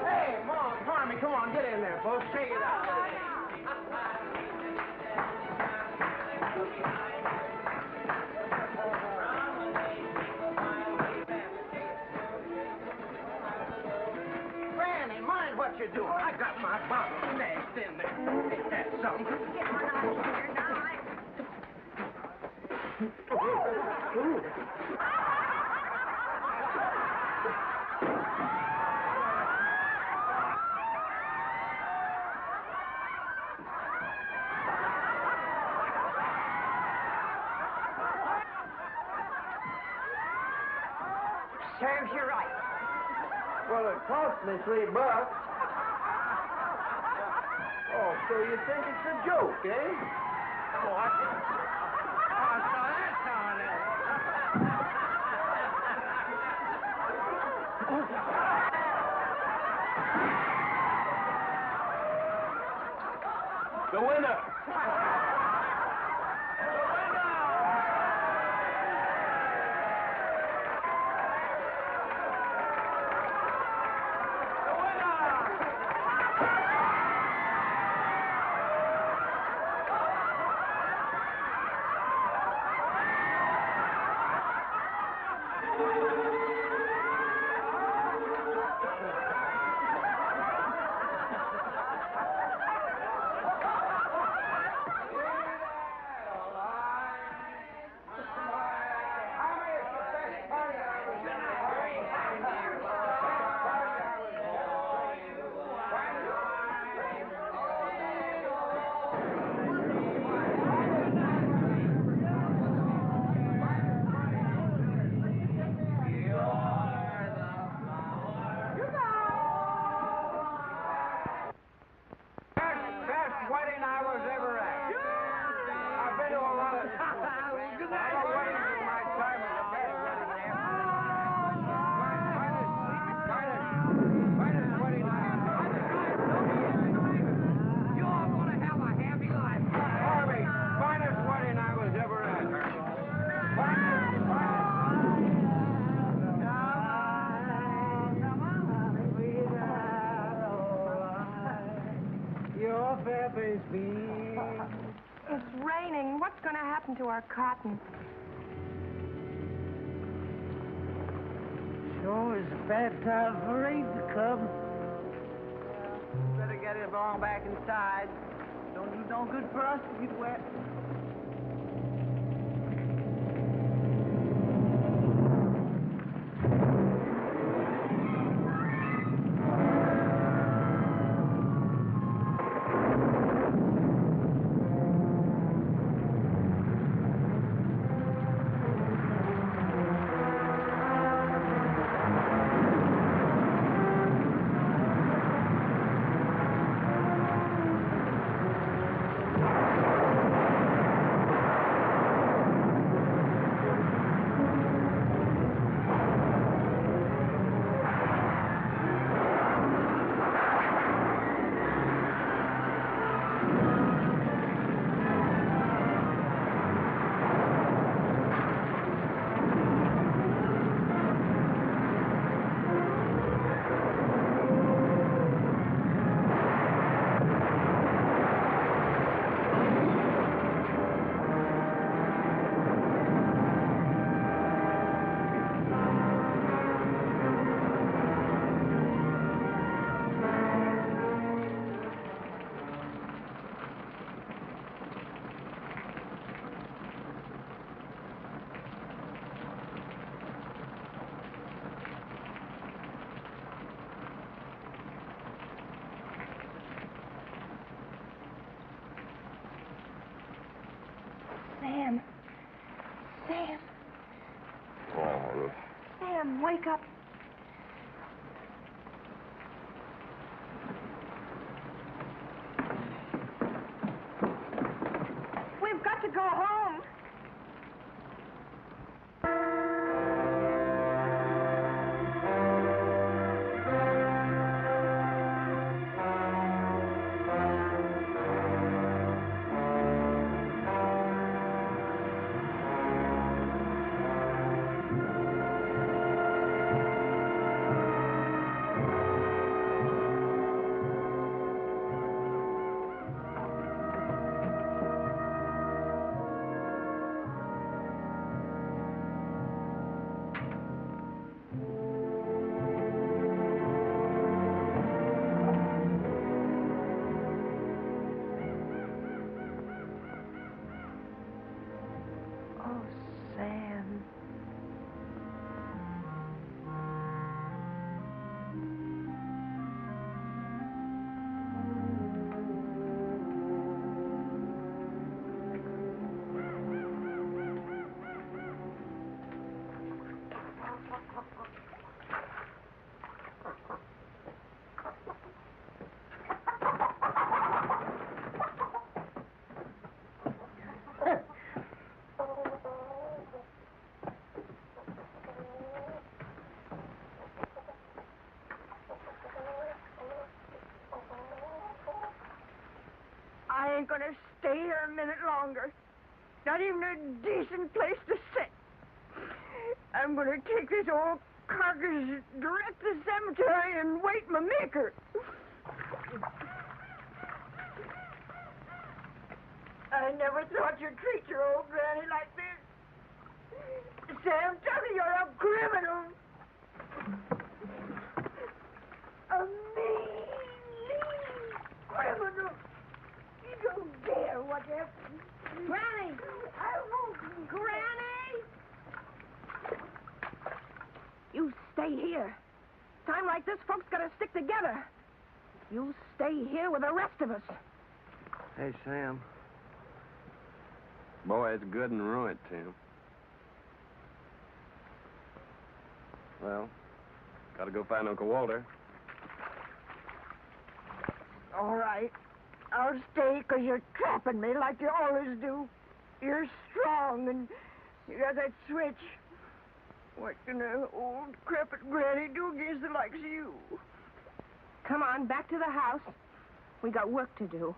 Hey, Mom, Tommy, come on, get in there, folks. Shake it out. Granny, mind what you're doing. I got my bottle smashed in there. Ain't that something? Get one out of here now. Serves you right. Well, it cost me $3. Oh, so you think it's a joke, eh? What? Oh, so that's how it is. The winner! Best wedding I was ever at. I've been to a lot of weddings in my time as a best wedding there. Finest wedding I ever had. You all want to have a happy life. Harvey, finest wedding I was ever at. Your fair face beam. It's raining. What's going to happen to our cotton? Sure is a bad time for rain to come. Better get it along back inside. Don't do no good for us to get wet. Sam. Sam. Oh, Sam, wake up. go home. I ain't gonna stay here a minute longer. Not even a decent place to sit. I'm gonna take this old carcass direct to the cemetery and wait my maker. I never thought you'd treat your old granny like this. Sam Tucker, you're a criminal. A mean criminal. You don't dare what you... Granny! I won't. Granny! You stay here. Time like this, folks gotta stick together. You stay here with the rest of us. Hey, Sam. Boy, it's good and ruined, Tim. Well, gotta go find Uncle Walter. All right. I'll stay because you're trapping me like you always do. You're strong and you got that switch. What can an old crepit granny do against the likes of you? Come on, back to the house. We got work to do.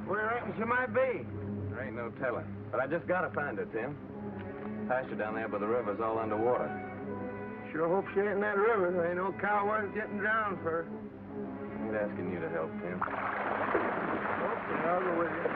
Where do you reckon she might be? There ain't no telling. But I just gotta find her, Tim. Pasture down there by the river's all underwater. Sure hope she ain't in that river. There ain't no cow worth getting drowned for. I ain't asking you to help, Tim. Okay, I'll go with you.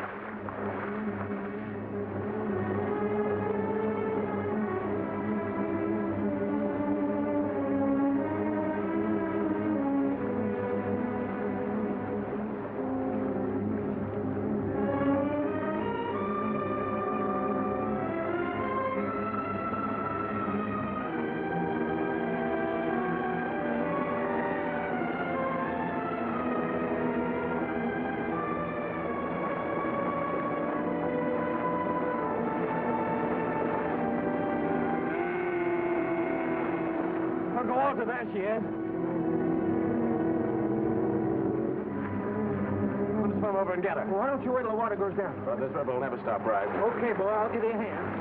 Uncle Walter, there she is. Let's swim over and get her. Well, why don't you wait till the water goes down? Well, this river will never stop rising. Okay, boy, I'll give you a hand.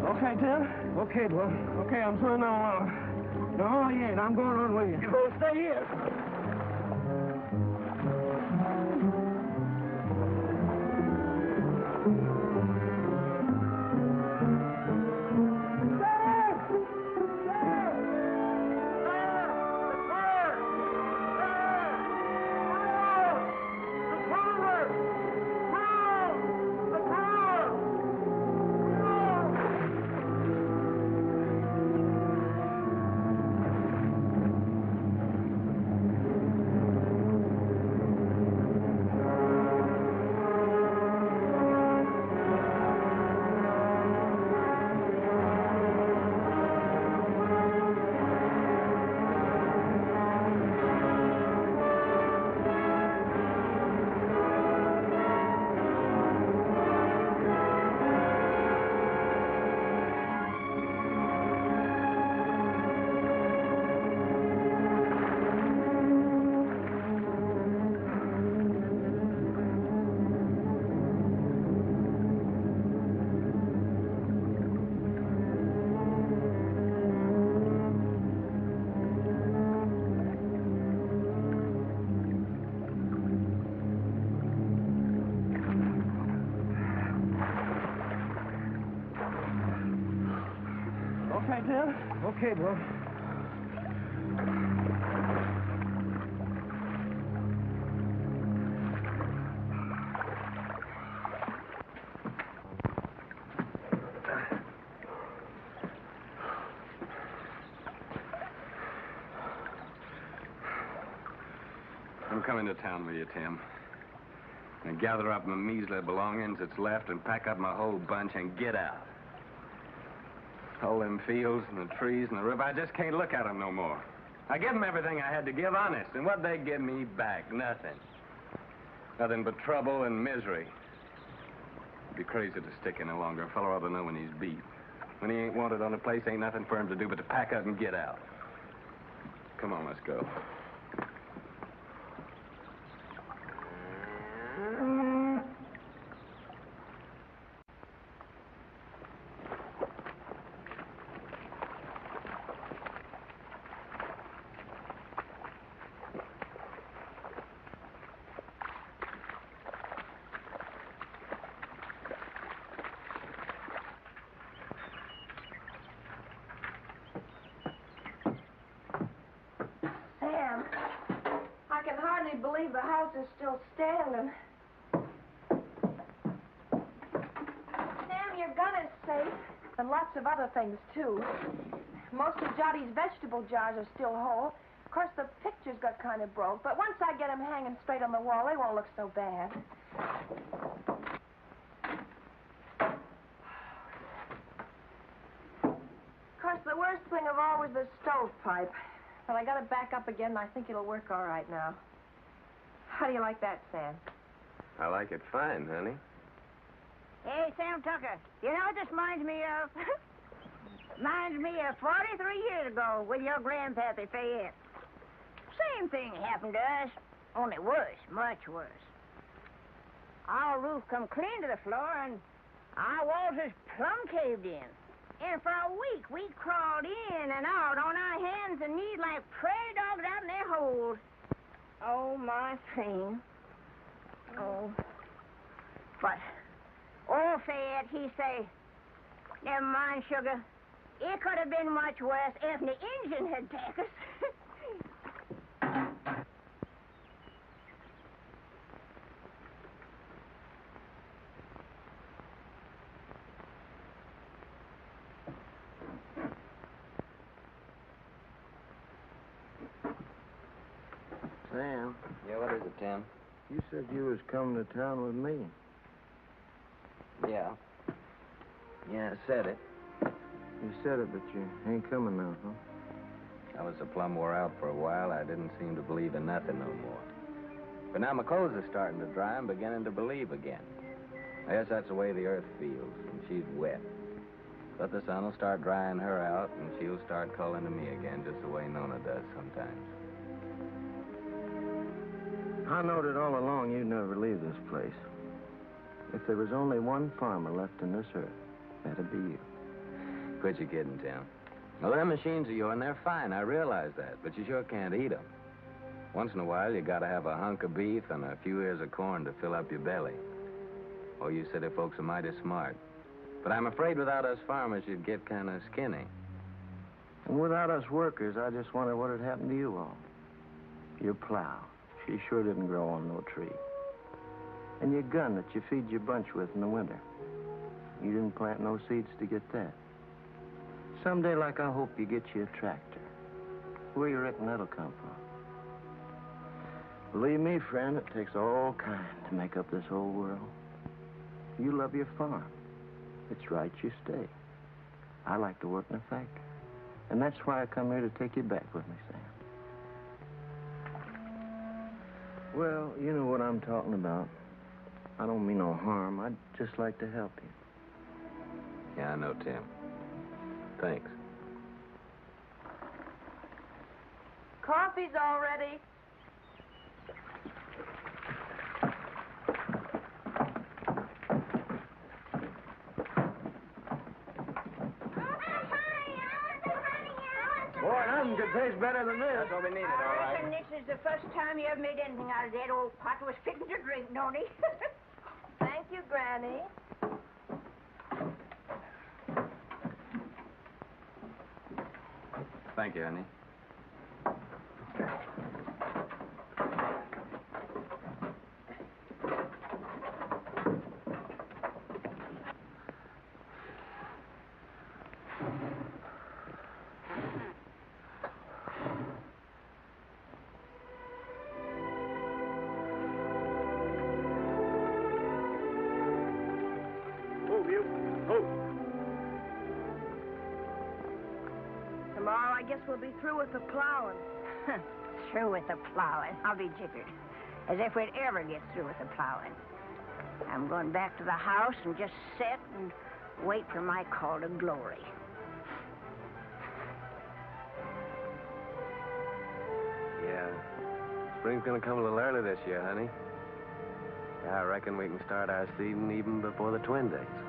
Okay, Tim? Okay, boy. Okay, I'm swimming along. No, you ain't. I'm going on with you. You both stay here. Okay, Tim? Okay, boy. I'm coming to town with you, Tim. And gather up my measly belongings that's left and pack up my whole bunch and get out. All them fields and the trees and the river, I just can't look at them no more. I give them everything I had to give, honest, and what they give me back? Nothing. Nothing but trouble and misery. It'd be crazy to stick any longer. A fellow ought to know when he's beat. When he ain't wanted on a place, ain't nothing for him to do but to pack up and get out. Come on, let's go. Sam, I can hardly believe the house is still standing. Sam, your gun is safe, and lots of other things, too. Most of Johnny's vegetable jars are still whole. Of course, the pictures got kind of broke, but once I get them hanging straight on the wall, they won't look so bad. Of course, the worst thing of all was the stovepipe. But I got it back up again, and I think it'll work all right now. How do you like that, Sam? I like it fine, honey. Hey, Sam Tucker, you know what this reminds me of? Reminds me of 43 years ago with your grandpappy Fayette. Same thing happened to us, only worse, much worse. Our roof come clean to the floor, and our walls is plumb caved in. And for a week, we crawled in and out on our hands and knees like prairie dogs out in their holes. Oh, my pain. Oh. But old Fayette, he say, never mind, sugar. It could have been much worse if the engine had taken us. Sam. Yeah, what is it, Tim? You said you was coming to town with me. Yeah. Yeah, I said it. You said it, but you ain't coming now, huh? I was so plumb wore out for a while, I didn't seem to believe in nothing no more. But now my clothes are starting to dry, I'm beginning to believe again. I guess that's the way the earth feels, and she's wet. But the sun will start drying her out, and she'll start calling to me again, just the way Nona does sometimes. I knowed it all along you'd never leave this place. If there was only one farmer left in this earth, that'd be you. Quit your kidding, Tim. Well, them machines of yours, they're fine. I realize that. But you sure can't eat them. Once in a while, you gotta have a hunk of beef and a few ears of corn to fill up your belly. Oh, you city folks are mighty smart. But I'm afraid without us farmers, you'd get kind of skinny. And without us workers, I just wonder what had happened to you all. Your plow. She sure didn't grow on no tree. And your gun that you feed your bunch with in the winter. You didn't plant no seeds to get that. Someday, like, I hope you get you a tractor. Where you reckon that'll come from? Believe me, friend, it takes all kind to make up this whole world. You love your farm. It's right you stay. I like to work in a factory. And that's why I come here to take you back with me, Sam. Well, you know what I'm talking about. I don't mean no harm. I'd just like to help you. Yeah, I know, Tim. Thanks. Coffee's all ready. Boy, nothing could taste better than this. That's what we needed, all right. And this is the first time you ever made anything out of that old pot was fit to drink, don't he? Thank you, Granny. Thank you, honey. Tomorrow, I guess we'll be through with the plowing. Through with the plowing. I'll be jiggered. As if we'd ever get through with the plowing. I'm going back to the house and just sit and wait for my call to glory. Yeah. Spring's gonna come a little early this year, honey. Yeah, I reckon we can start our seeding even before the twin dates.